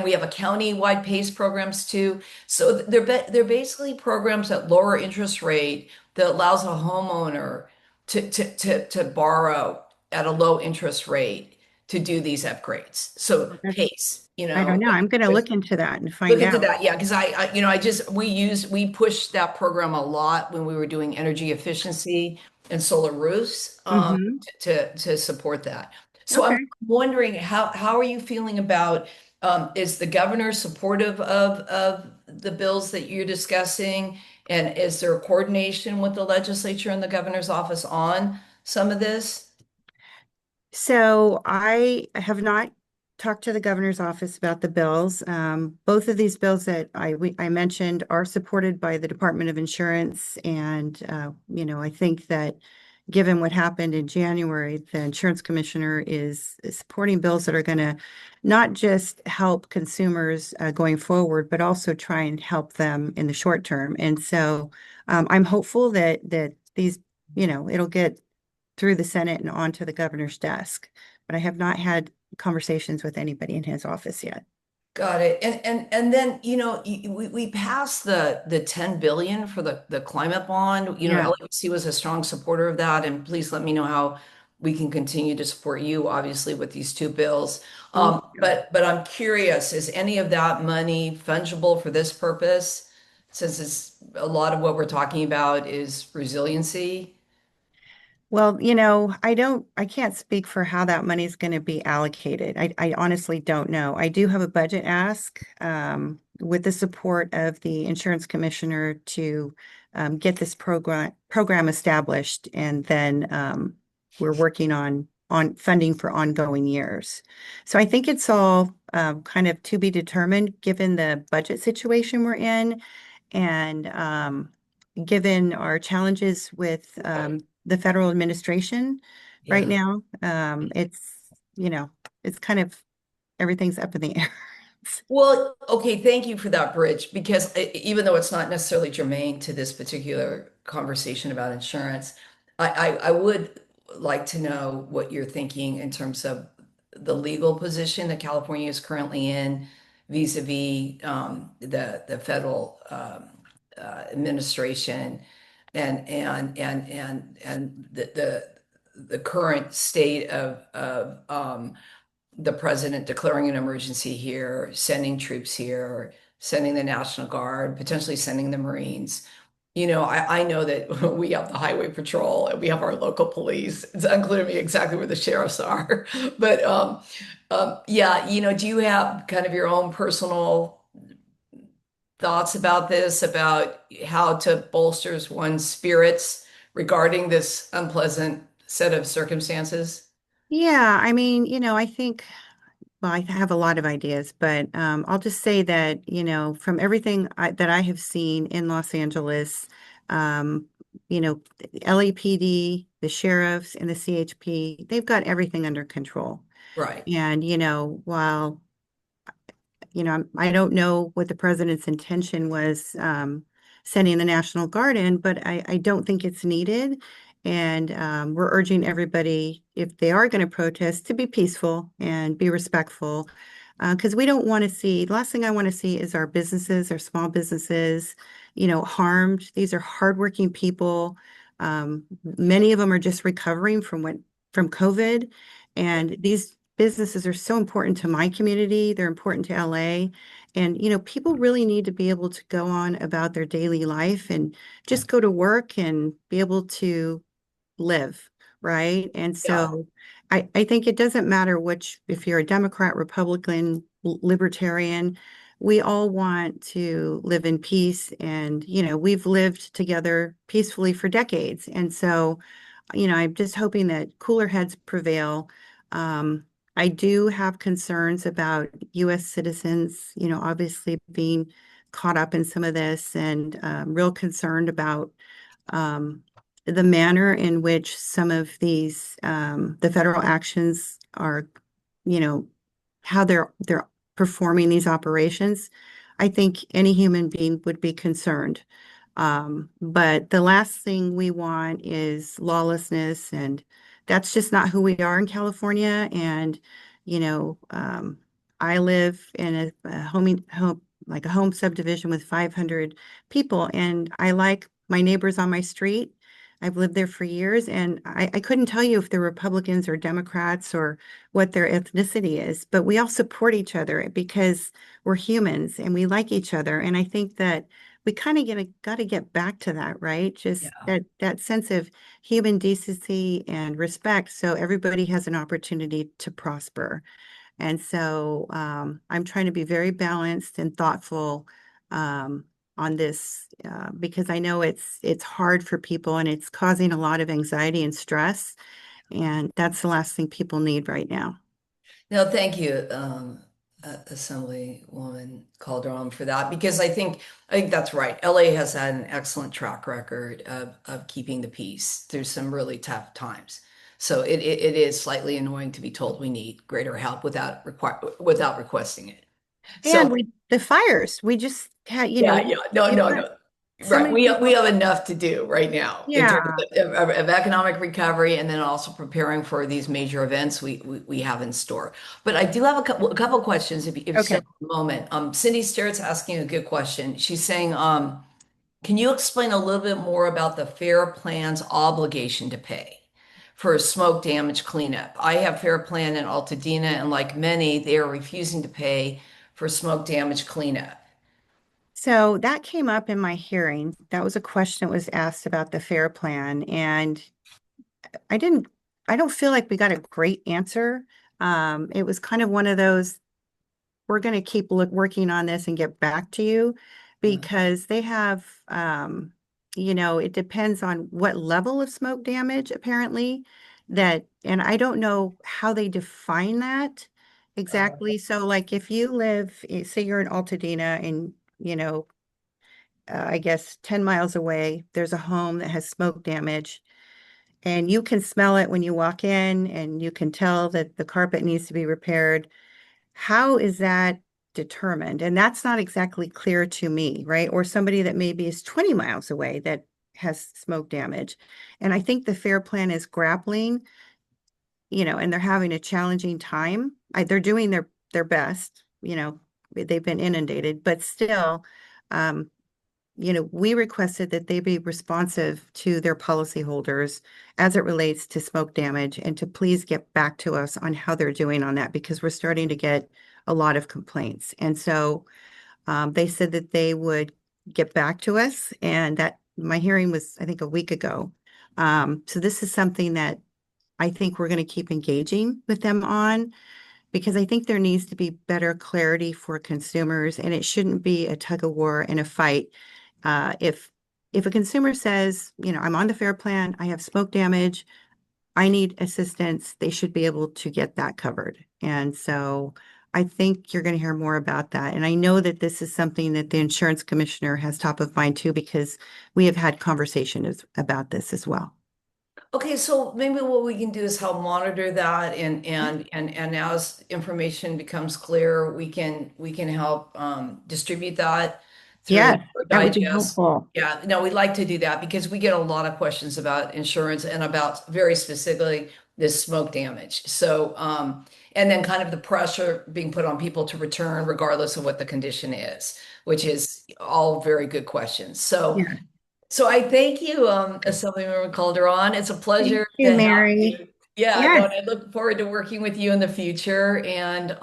we have a county-wide PACE programs too. So they're basically programs that lower interest rate that allows a homeowner to borrow at a low interest rate to do these upgrades. So That's, pace, I don't know. I'm going to look into that and look find into out. that. Yeah, because we pushed that program a lot when we were doing energy efficiency and solar roofs Hmm. to support that. So I'm Okay. wondering how are you feeling about is the governor supportive of the bills that you're discussing? And is there coordination with the legislature and the governor's office on some of this? So I have not talked to the governor's office about the bills. Both of these bills that I mentioned are supported by the Department of Insurance, and I think that given what happened in January, the insurance commissioner is supporting bills that are going to not just help consumers going forward, but also try and help them in the short term. And so I'm hopeful that these, it'll get through the Senate and onto the governor's desk. But I have not had conversations with anybody in his office yet. Got it. And then, we passed the 10 billion for the climate bond. Yeah. LABC was a strong supporter of that. And please let me know how we can continue to support you, obviously, with these two bills. Thank you. But I'm curious, is any of that money fungible for this purpose? Since it's a lot of what we're talking about is resiliency. Well, I can't speak for how that money is going to be allocated. I honestly don't know. I do have a budget ask with the support of the insurance commissioner to get this program established, and then we're working on funding for ongoing years. So I think it's all kind of to be determined given the budget situation we're in, and given our challenges with the federal administration right Yeah. now. It's, you know, it's kind of everything's up in the air. Well, okay, thank you for that bridge because even though it's not necessarily germane to this particular conversation about insurance, I would like to know what you're thinking in terms of the legal position that California is currently in vis-a-vis the federal administration and the current state of the president declaring an emergency here, sending troops here, sending the National Guard, potentially sending the Marines. I know that we have the highway patrol and we have our local police. It's unclear to me exactly where the sheriffs are. But yeah, do you have kind of your own personal thoughts about this, about how to bolster one's spirits regarding this unpleasant set of circumstances? Yeah, I mean, I think, well, I have a lot of ideas, but I'll just say that, from everything that I have seen in Los Angeles, um, the LAPD, the sheriffs, and the CHP, they've got everything under control. Right. And, while I don't know what the president's intention was sending the National Guard in, but I don't think it's needed. And we're urging everybody, if they are going to protest, to be peaceful and be respectful. Because we don't want to see, the last thing I want to see is our businesses, our small businesses, harmed. These are hardworking people. Many of them are just recovering from COVID. And these businesses are so important to my community. They're important to LA. And, people really need to be able to go on about their daily life and just go to work and be able to live, right? And Yeah. so I think it doesn't matter if you're a Democrat, Republican, libertarian, we all want to live in peace. And, we've lived together peacefully for decades. And so, I'm just hoping that cooler heads prevail. Um, I do have concerns about U.S. citizens, obviously being caught up in some of this, and real concerned about um, the manner in which some of the federal actions are, you know, how they're performing these operations. I think any human being would be concerned. But the last thing we want is lawlessness, and that's just not who we are in California. And, you know, um, I live in like a home subdivision with 500 people, and I like my neighbors on my street. I've lived there for years, and I couldn't tell you if they're Republicans or Democrats or what their ethnicity is, but we all support each other because we're humans and we like each other. And I think that we kind of got to get back to that, right? Just Yeah. that sense of human decency and respect, so everybody has an opportunity to prosper. And so I'm trying to be very balanced and thoughtful um, on this because I know it's hard for people and it's causing a lot of anxiety and stress, and that's the last thing people need right now. No, thank you, Assemblywoman Calderon, for that because I think that's right. LA has had an excellent track record of keeping the peace through some really tough times. So it is slightly annoying to be told we need greater help without requesting it. And So the fires, we just had, yeah, yeah, no, you've no, got no. so Right. many We people. have enough to do right now in terms Yeah. of economic recovery and then also preparing for these major events we have in store. But I do have a couple questions if you still Okay. have a moment. Cindy Starrett's asking a good question. She's saying, can you explain a little bit more about the FAIR Plan's obligation to pay for smoke damage cleanup? I have FAIR Plan in Altadena, and like many, they are refusing to pay for smoke damage cleanup. So that came up in my hearing. That was a question that was asked about the FAIR plan. And I didn't, I don't feel like we got a great answer. It was kind of one of those, we're going to keep working on this and get back to you because they have, it depends on what level of smoke damage apparently and I don't know how they define that exactly. So like if you live, say you're in Altadena and, I guess 10 miles away, there's a home that has smoke damage and you can smell it when you walk in and you can tell that the carpet needs to be repaired. How is that determined. And that's not exactly clear to me, right? Or somebody that maybe is 20 miles away that has smoke damage. And I think the FAIR plan is grappling, and they're having a challenging time. They're doing their best, they've been inundated, but still, um, we requested that they be responsive to their policyholders as it relates to smoke damage and to please get back to us on how they're doing on that because we're starting to get a lot of complaints. And so they said that they would get back to us, and that my hearing was, I think, a week ago. So this is something that I think we're going to keep engaging with them on because I think there needs to be better clarity for consumers, and it shouldn't be a tug of war and a fight. If a consumer says, I'm on the FAIR plan, I have smoke damage, I need assistance, they should be able to get that covered. And so I think you're going to hear more about that. And I know that this is something that the insurance commissioner has top of mind too, because we have had conversations about this as well. Okay, so maybe what we can do is help monitor that and as information becomes clear, we can help distribute that through Yes, our that would be digest. helpful. Yeah, no, we'd like to do that because we get a lot of questions about insurance and about very specifically this smoke damage. So and then kind of the pressure being put on people to return regardless of what the condition is, which is all very good questions. So Yeah. so I thank you, Assemblymember Calderon. It's a Thank pleasure you, to have Mary. you. Yeah, no, Yes. and I look forward to working with you in the future and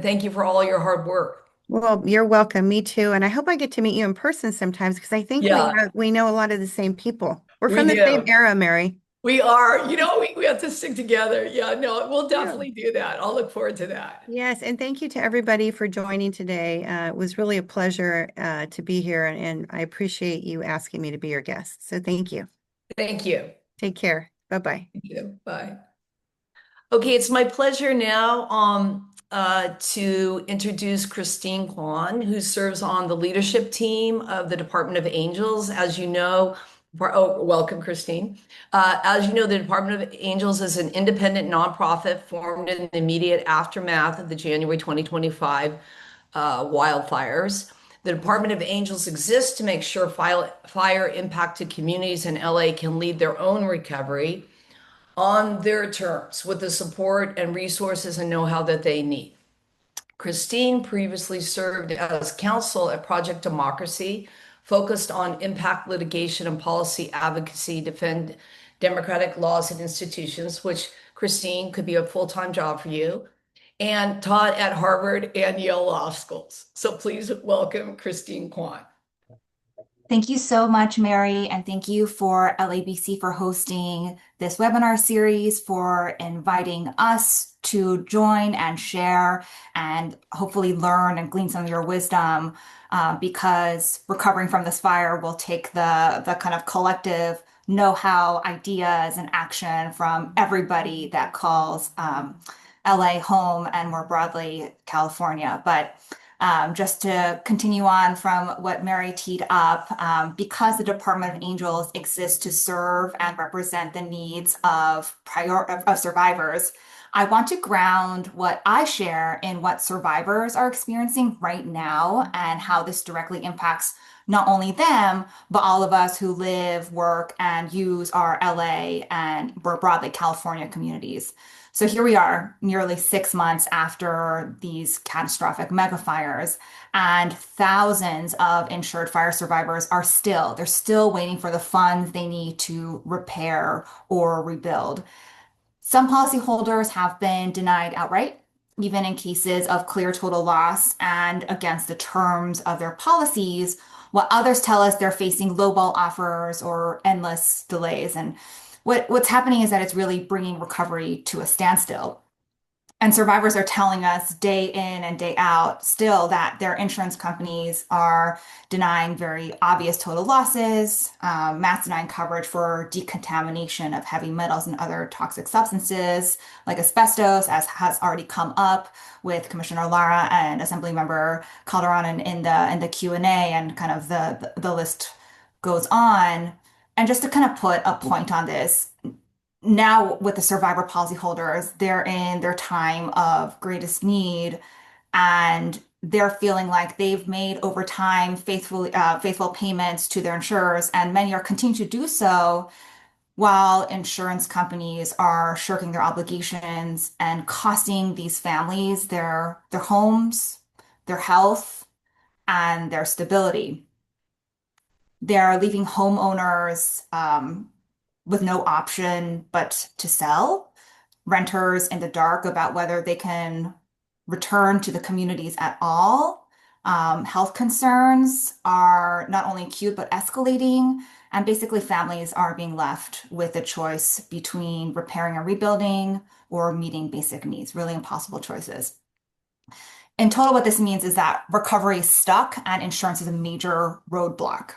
thank you for all your hard work. Well, you're welcome. Me too. And I hope I get to meet you in person sometimes because I think we Yeah, have, we know a lot of the same people. We're we from the same do. era, Mary. We are, we have to stick together. Yeah, no, we'll Yeah. definitely do that. I'll look forward to that. Yes, and thank you to everybody for joining today. It was really a pleasure to be here, and I appreciate you asking me to be your guest. So thank you. Thank you. Take care. Bye-bye. Thank you. Bye. Okay, it's my pleasure now to introduce Christine Kwon, who serves on the leadership team of the Department of Angels. As you know, welcome, Christine. As you know, the Department of Angels is an independent nonprofit formed in the immediate aftermath of the January 2025 wildfires. The Department of Angels exists to make sure fire impacted communities in LA can lead their own recovery on their terms with the support and resources and know-how that they need. Christine previously served as counsel at Project Democracy, focused on impact litigation and policy advocacy, defend democratic laws and institutions, which Christine could be a full-time job for you, and taught at Harvard and Yale Law Schools. So please welcome Christine Kwon. Thank you so much, Mary, and thank you for LABC for hosting this webinar series, for inviting us to join and share and hopefully learn and glean some of your wisdom because recovering from this fire will take the kind of collective know-how, ideas, and action from everybody that calls LA home and more broadly California. But just to continue on from what Mary teed up, because the Department of Angels exists to serve and represent the needs of survivors, I want to ground what I share in what survivors are experiencing right now and how this directly impacts not only them, but all of us who live, work, and use our LA and more broadly California communities. So here we are, nearly 6 months after these catastrophic mega fires, and thousands of insured fire survivors they're still waiting for the funds they need to repair or rebuild. Some policyholders have been denied outright, even in cases of clear total loss and against the terms of their policies, while others tell us they're facing lowball offers or endless delays. And what's happening is that it's really bringing recovery to a standstill. And survivors are telling us day in and day out still that their insurance companies are denying very obvious total losses, mass denying coverage for decontamination of heavy metals and other toxic substances like asbestos, as has already come up with Commissioner Lara and Assemblymember Calderon in the Q&A, and kind of the list goes on. And just to kind of put a point on this, now with the survivor policyholders, they're in their time of greatest need, and they're feeling like they've made over time faithful payments to their insurers, and many are continuing to do so while insurance companies are shirking their obligations and costing these families their homes, their health, and their stability. They're leaving homeowners with no option but to sell, renters in the dark about whether they can return to the communities at all. Health concerns are not only acute but escalating, and basically families are being left with a choice between repairing and rebuilding or meeting basic needs, really impossible choices. In total, what this means is that recovery is stuck and insurance is a major roadblock.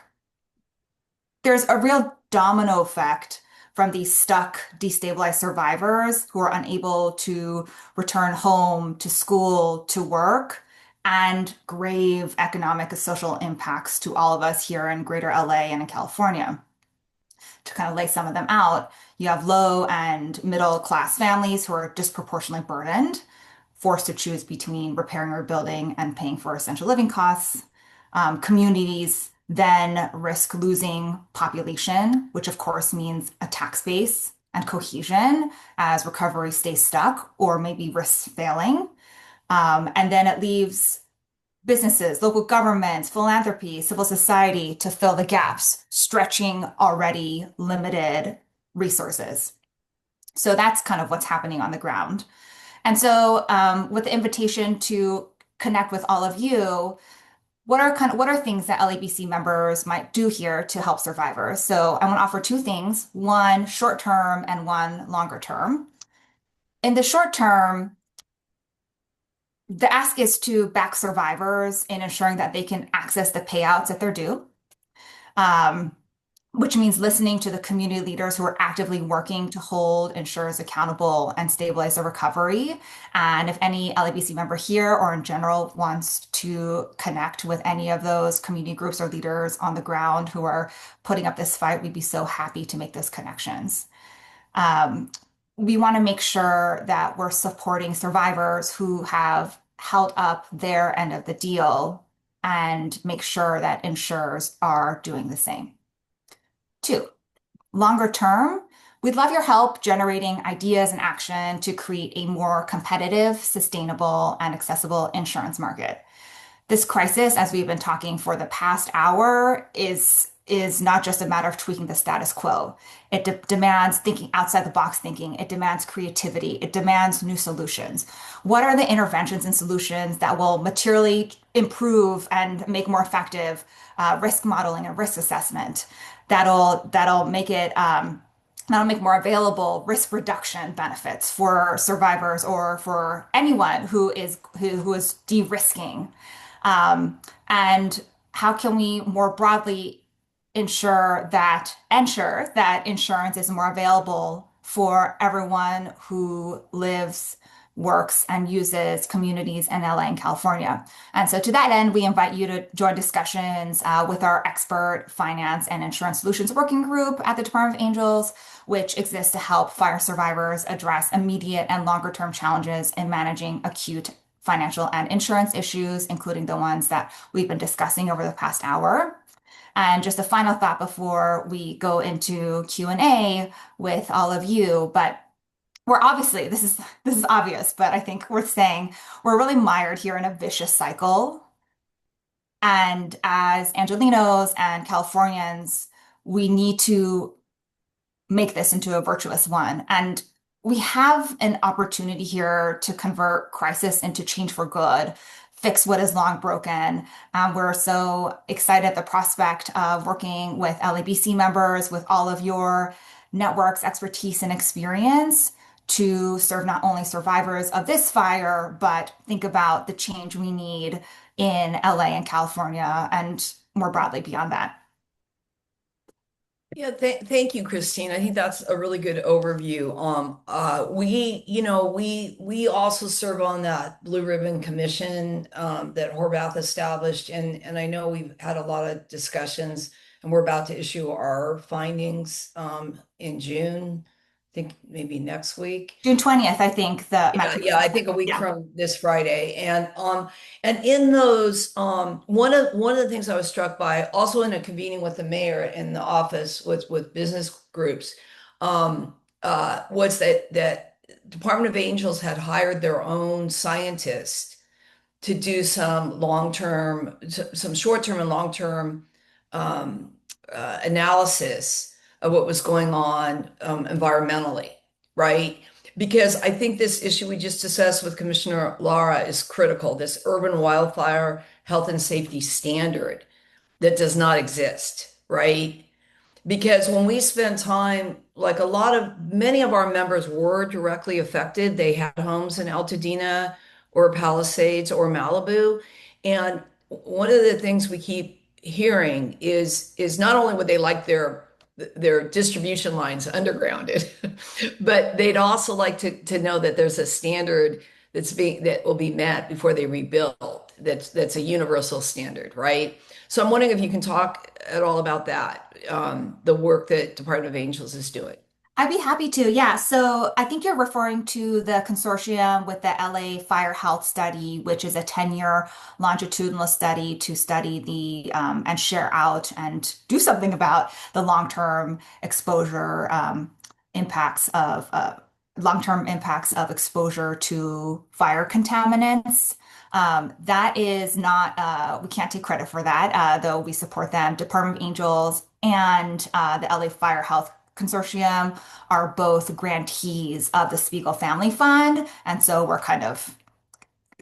There's a real domino effect from these stuck, destabilized survivors who are unable to return home, to school, to work, and grave economic and social impacts to all of us here in Greater LA and in California. To kind of lay some of them out, you have low and middle class families who are disproportionately burdened, forced to choose between repairing or rebuilding and paying for essential living costs. Communities then risk losing population, which of course means a tax base and cohesion as recovery stays stuck or maybe risks failing. And then it leaves businesses, local governments, philanthropy, civil society to fill the gaps, stretching already limited resources. So that's kind of what's happening on the ground. And so, with the invitation to connect with all of you, what are things that LABC members might do here to help survivors? So I want to offer two things, one short term and one longer term. In the short term, the ask is to back survivors in ensuring that they can access the payouts that they're due. Which means listening to the community leaders who are actively working to hold insurers accountable and stabilize the recovery. And if any LABC member here or in general wants to connect with any of those community groups or leaders on the ground who are putting up this fight, we'd be so happy to make those connections. We want to make sure that we're supporting survivors who have held up their end of the deal and make sure that insurers are doing the same. Two, longer term, we'd love your help generating ideas and action to create a more competitive, sustainable, and accessible insurance market. This crisis, as we've been talking for the past hour, is not just a matter of tweaking the status quo. It demands thinking outside the box thinking. It demands creativity. It demands new solutions. What are the interventions and solutions that will materially improve and make more effective risk modeling and risk assessment? That'll make it that'll make more available risk reduction benefits for survivors or for anyone who is de-risking. And how can we more broadly ensure that insurance is more available for everyone who lives, works, and uses communities in LA and California. And so to that end, we invite you to join discussions with our expert finance and insurance solutions working group at the Department of Angels, which exists to help fire survivors address immediate and longer term challenges in managing acute financial and insurance issues, including the ones that we've been discussing over the past hour. And just a final thought before we go into Q&A with all of you, but we're obviously, this is obvious, but I think worth saying, we're really mired here in a vicious cycle. And as Angelenos and Californians, we need to make this into a virtuous one. And we have an opportunity here to convert crisis into change for good, fix what is long broken. We're so excited at the prospect of working with LABC members, with all of your networks, expertise, and experience to serve not only survivors of this fire, but think about the change we need in LA and California and more broadly beyond that. Yeah, thank you, Christine. I think that's a really good overview. We also serve on that Blue Ribbon Commission that Horvath established, and I know we've had a lot of discussions, and we're about to issue our findings in June. I think maybe next week. June 20th, I think the Yeah, I think a week yeah. from this Friday. And in those, one of the things I was struck by, also in a convening with the mayor in the office with business groups, was that Department of Angels had hired their own scientists to do some short-term and long-term um, analysis of what was going on environmentally, right? Because I think this issue we just discussed with Commissioner Lara is critical, this urban wildfire health and safety standard that does not exist, right? Because when we spend time, like many of our members were directly affected. They had homes in Altadena or Palisades or Malibu. And one of the things we keep hearing is not only would they like their distribution lines undergrounded, but they'd also like to know that there's a standard that will be met before they rebuild. That's a universal standard, right? So I'm wondering if you can talk at all about that, the work that Department of Angels is doing. I'd be happy to. Yeah. So I think you're referring to the consortium with the LA Fire Health Study, which is a 10-year longitudinal study to study and share out and do something about the impacts of long-term impacts of exposure to fire contaminants. That is not, we can't take credit for that, though we support them. Department of Angels and the LA Fire Health Consortium are both grantees of the Spiegel Family Fund. And so we're kind of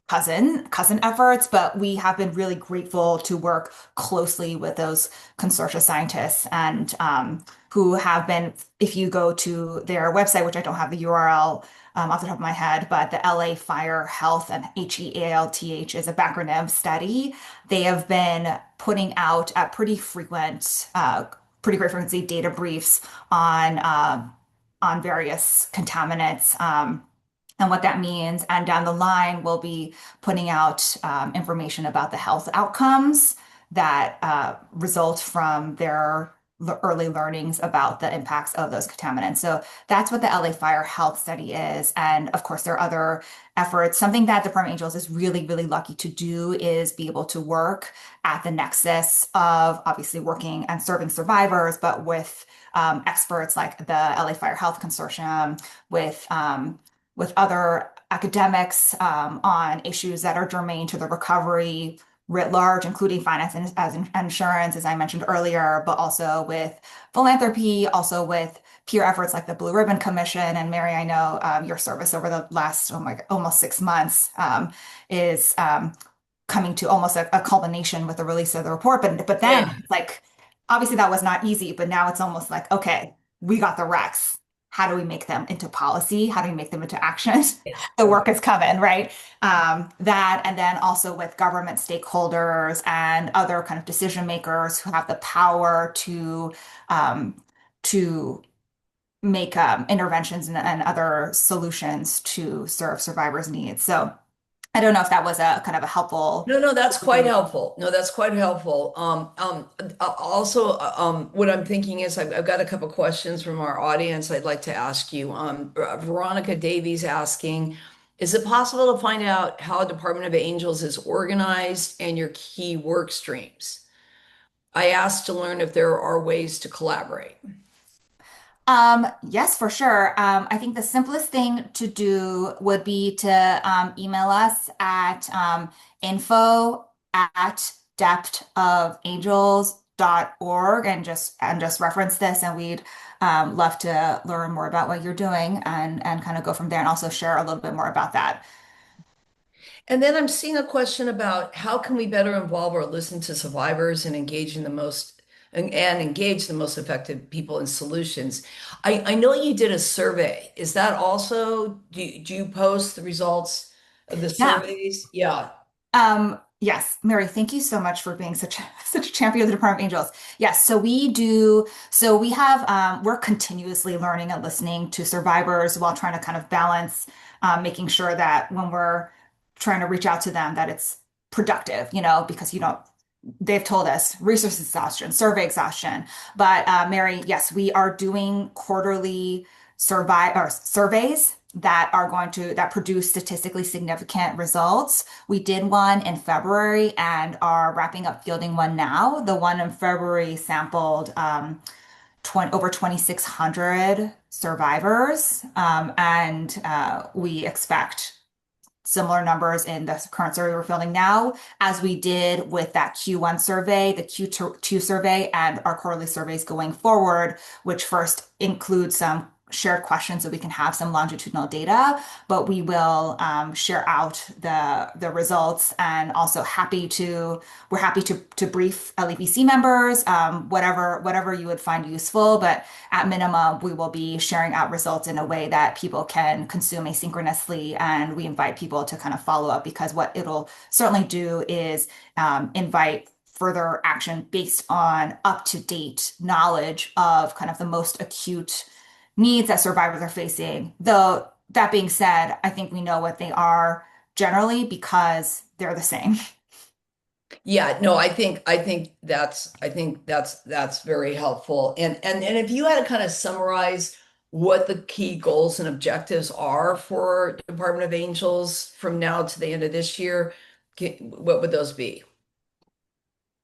cousin efforts, but we have been really grateful to work closely with those consortia scientists and who have been, if you go to their website, which I don't have the URL off the top of my head, but the LA Fire Health and HEALTH is a backronym study. They have been putting out at pretty great frequency data briefs on various contaminants. And what that means. And down the line, we'll be putting out information about the health outcomes that result from their early learnings about the impacts of those contaminants. So that's what the LA Fire Health Study is. And of course, there are other efforts. Something that Department of Angels is really, really lucky to do is be able to work at the nexus of obviously working and serving survivors, but with experts like the LA Fire Health Consortium, with other academics on issues that are germane to the recovery writ large, including finance and insurance, as I mentioned earlier, but also with philanthropy, also with peer efforts like the Blue Ribbon Commission. And Mary, I know your service over the last almost 6 months is coming to almost a culmination with the release of the report. But then, like, obviously that was not easy, but now it's almost like, okay, we got the recs. How do we make them into policy? How do we make them into action? The work is coming, right? That, and then also with government stakeholders and other kind of decision makers who have the power to make interventions and other solutions to serve survivors' needs. So I don't know if that was a kind of a helpful. No, that's quite helpful. No, that's quite helpful. Also, what I'm thinking is I've got a couple questions from our audience I'd like to ask you. Veronica Davies asking, is it possible to find out how Department of Angels is organized and your key work streams? I asked to learn if there are ways to collaborate. Yes, for sure. I think the simplest thing to do would be to email us at info@depthofangels.org and just reference this, and we'd love to learn more about what you're doing and kind of go from there and also share a little bit more about that. And then I'm seeing a question about how can we better involve or listen to survivors and engage the most effective people in solutions. I know you did a survey. Is that also, do you post the results of the Yeah. surveys? Yeah. Yes, Mary, thank you so much for being such a champion of the Department of Angels. Yes, so we do. So we have we're continuously learning and listening to survivors while trying to kind of balance making sure that when we're trying to reach out to them that it's productive, because they've told us resource exhaustion, survey exhaustion. But Mary, yes, we are doing quarterly surveys that produce statistically significant results. We did one in February and are wrapping up fielding one now. The one in February sampled over 2,600 survivors, and we expect similar numbers in the current survey we're fielding now, as we did with that Q1 survey, the Q2 survey, and our quarterly surveys going forward, which first includes some shared questions so we can have some longitudinal data, but we will share out the results, and also we're happy to brief LABC members, whatever you would find useful, but at minimum, we will be sharing out results in a way that people can consume asynchronously, and we invite people to kind of follow up, because what it'll certainly do is invite further action based on up-to-date knowledge of kind of the most acute needs that survivors are facing. Though that being said, I think we know what they are generally because they're the same. Yeah, no, I think that's very helpful. And if you had to kind of summarize what the key goals and objectives are for Department of Angels from now to the end of this year, what would those be?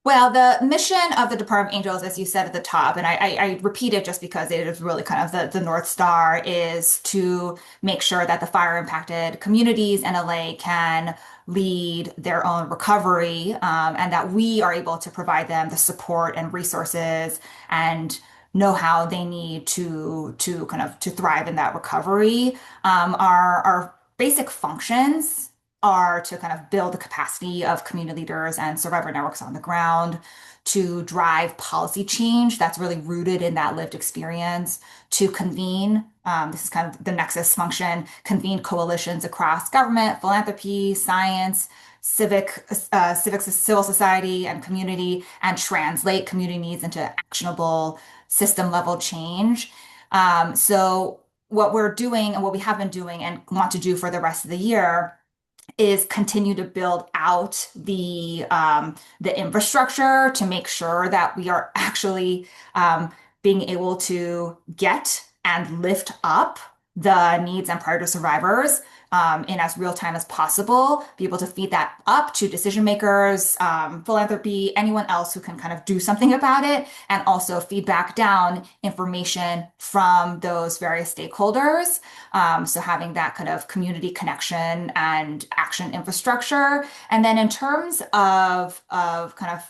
Well, the mission of the Department of Angels, as you said at the top, and I repeat it just because it is really kind of the North Star, is to make sure that the fire impacted communities in LA can lead their own recovery, and that we are able to provide them the support and resources and know-how they need to kind of to thrive in that recovery. Our basic functions are to kind of build the capacity of community leaders and survivor networks on the ground, to drive policy change that's really rooted in that lived experience, to convene, this is kind of the nexus function, convene coalitions across government, philanthropy, science, civil society, and community, and translate community needs into actionable system level change. So what we're doing and what we have been doing and want to do for the rest of the year is continue to build out the infrastructure to make sure that we are actually being able to get and lift up the needs and priority survivors in as real time as possible, be able to feed that up to decision makers, philanthropy, anyone else who can kind of do something about it, and also feedback down information from those various stakeholders. So having that kind of community connection and action infrastructure. And then in terms of kind of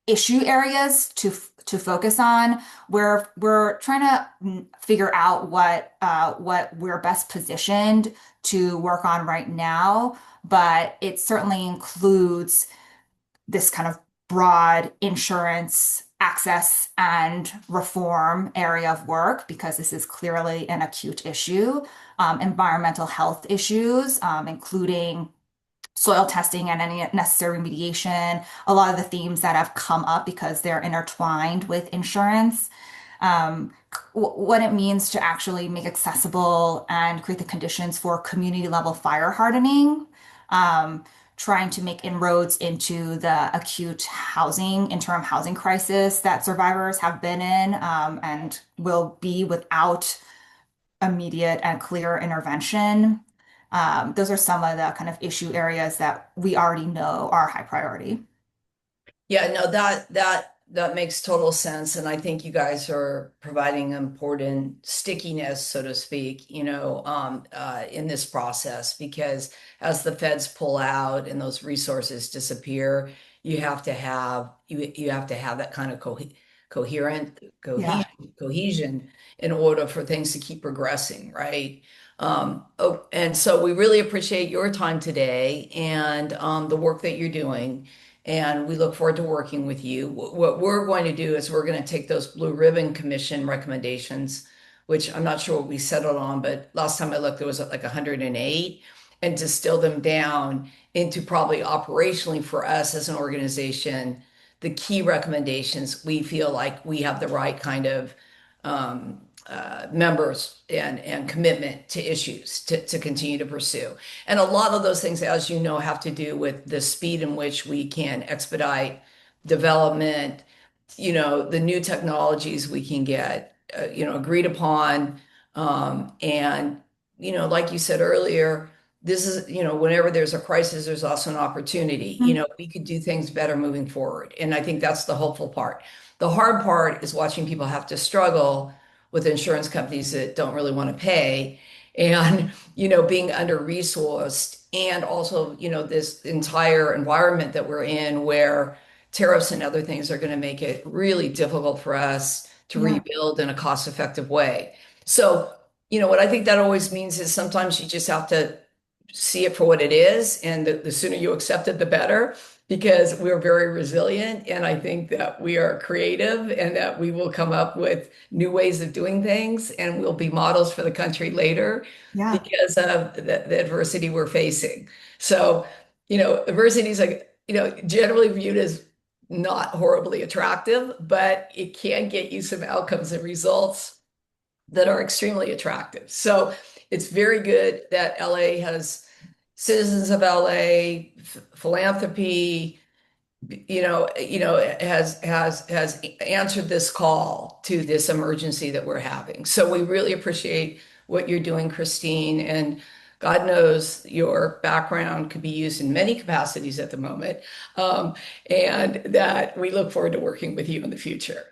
issue areas to focus on, we're trying to figure out what we're best positioned to work on right now, but it certainly includes this kind of broad insurance access and reform area of work, because this is clearly an acute issue. Environmental health issues, including soil testing and any necessary remediation, a lot of the themes that have come up because they're intertwined with insurance. What it means to actually make accessible and create the conditions for community level fire hardening, trying to make inroads into the acute interim housing crisis that survivors have been in, and will be without immediate and clear intervention. Those are some of the kind of issue areas that we already know are high priority. Yeah, no, that makes total sense, and I think you guys are providing important stickiness, so to speak, in this process, because as the feds pull out and those resources disappear, you have to have that kind of coherent Yeah. cohesion in order for things to keep progressing, right? And so we really appreciate your time today and the work that you're doing. And we look forward to working with you. What we're going to do is we're going to take those Blue Ribbon Commission recommendations, which I'm not sure what we settled on, but last time I looked, there was like 108, and distill them down into probably operationally for us as an organization, the key recommendations we feel like we have the right kind of members and commitment to issues to continue to pursue. And a lot of those things, as you know, have to do with the speed in which we can expedite development, the new technologies we can get, agreed upon, And, like you said earlier, this is, whenever there's a crisis, there's also an opportunity. We could do things better moving forward. And I think that's the hopeful part. The hard part is watching people have to struggle with insurance companies that don't really want to pay and, being under-resourced and also, this entire environment that we're in where tariffs and other things are going to make it really difficult for us to Yeah. rebuild in a cost-effective way. So, what I think that always means is sometimes you just have to see it for what it is, and the sooner you accept it, the better, because we're very resilient, and I think that we are creative and that we will come up with new ways of doing things, and we'll be models for the country later Yeah. because of the adversity we're facing. So, adversity is like, generally viewed as not horribly attractive, but it can get you some outcomes and results that are extremely attractive. So it's very good that LA has citizens of LA, philanthropy, has answered this call to this emergency that we're having. So we really appreciate what you're doing, Christine, and God knows your background could be used in many capacities at the moment, and that we look forward to working with you in the future.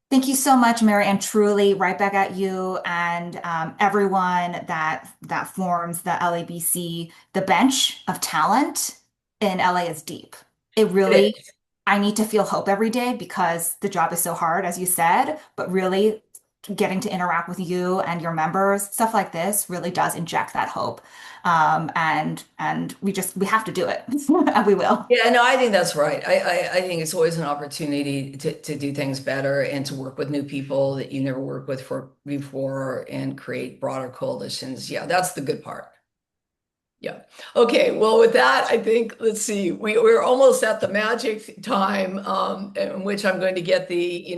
Thank you so much, Mary, and truly right back at you and everyone that forms the LABC. The bench of talent in LA is deep. It really, It is. I need to feel hope every day because the job is so hard, as you said, but really getting to interact with you and your members, stuff like this really does inject that hope. And we have to do it, and we will. Yeah, no, I think that's right. I think it's always an opportunity to do things better and to work with new people that you never worked with before and create broader coalitions. Yeah, that's the good part. Yeah. Okay. Well, with that, I think let's see. We're almost at the magic time, in which I'm going to get the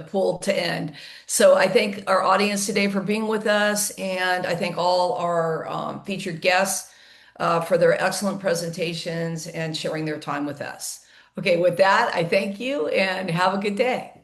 poll to end. So I thank our audience today for being with us, and I thank all our featured guests for their excellent presentations and sharing their time with us. Okay. With that, I thank you and have a good day.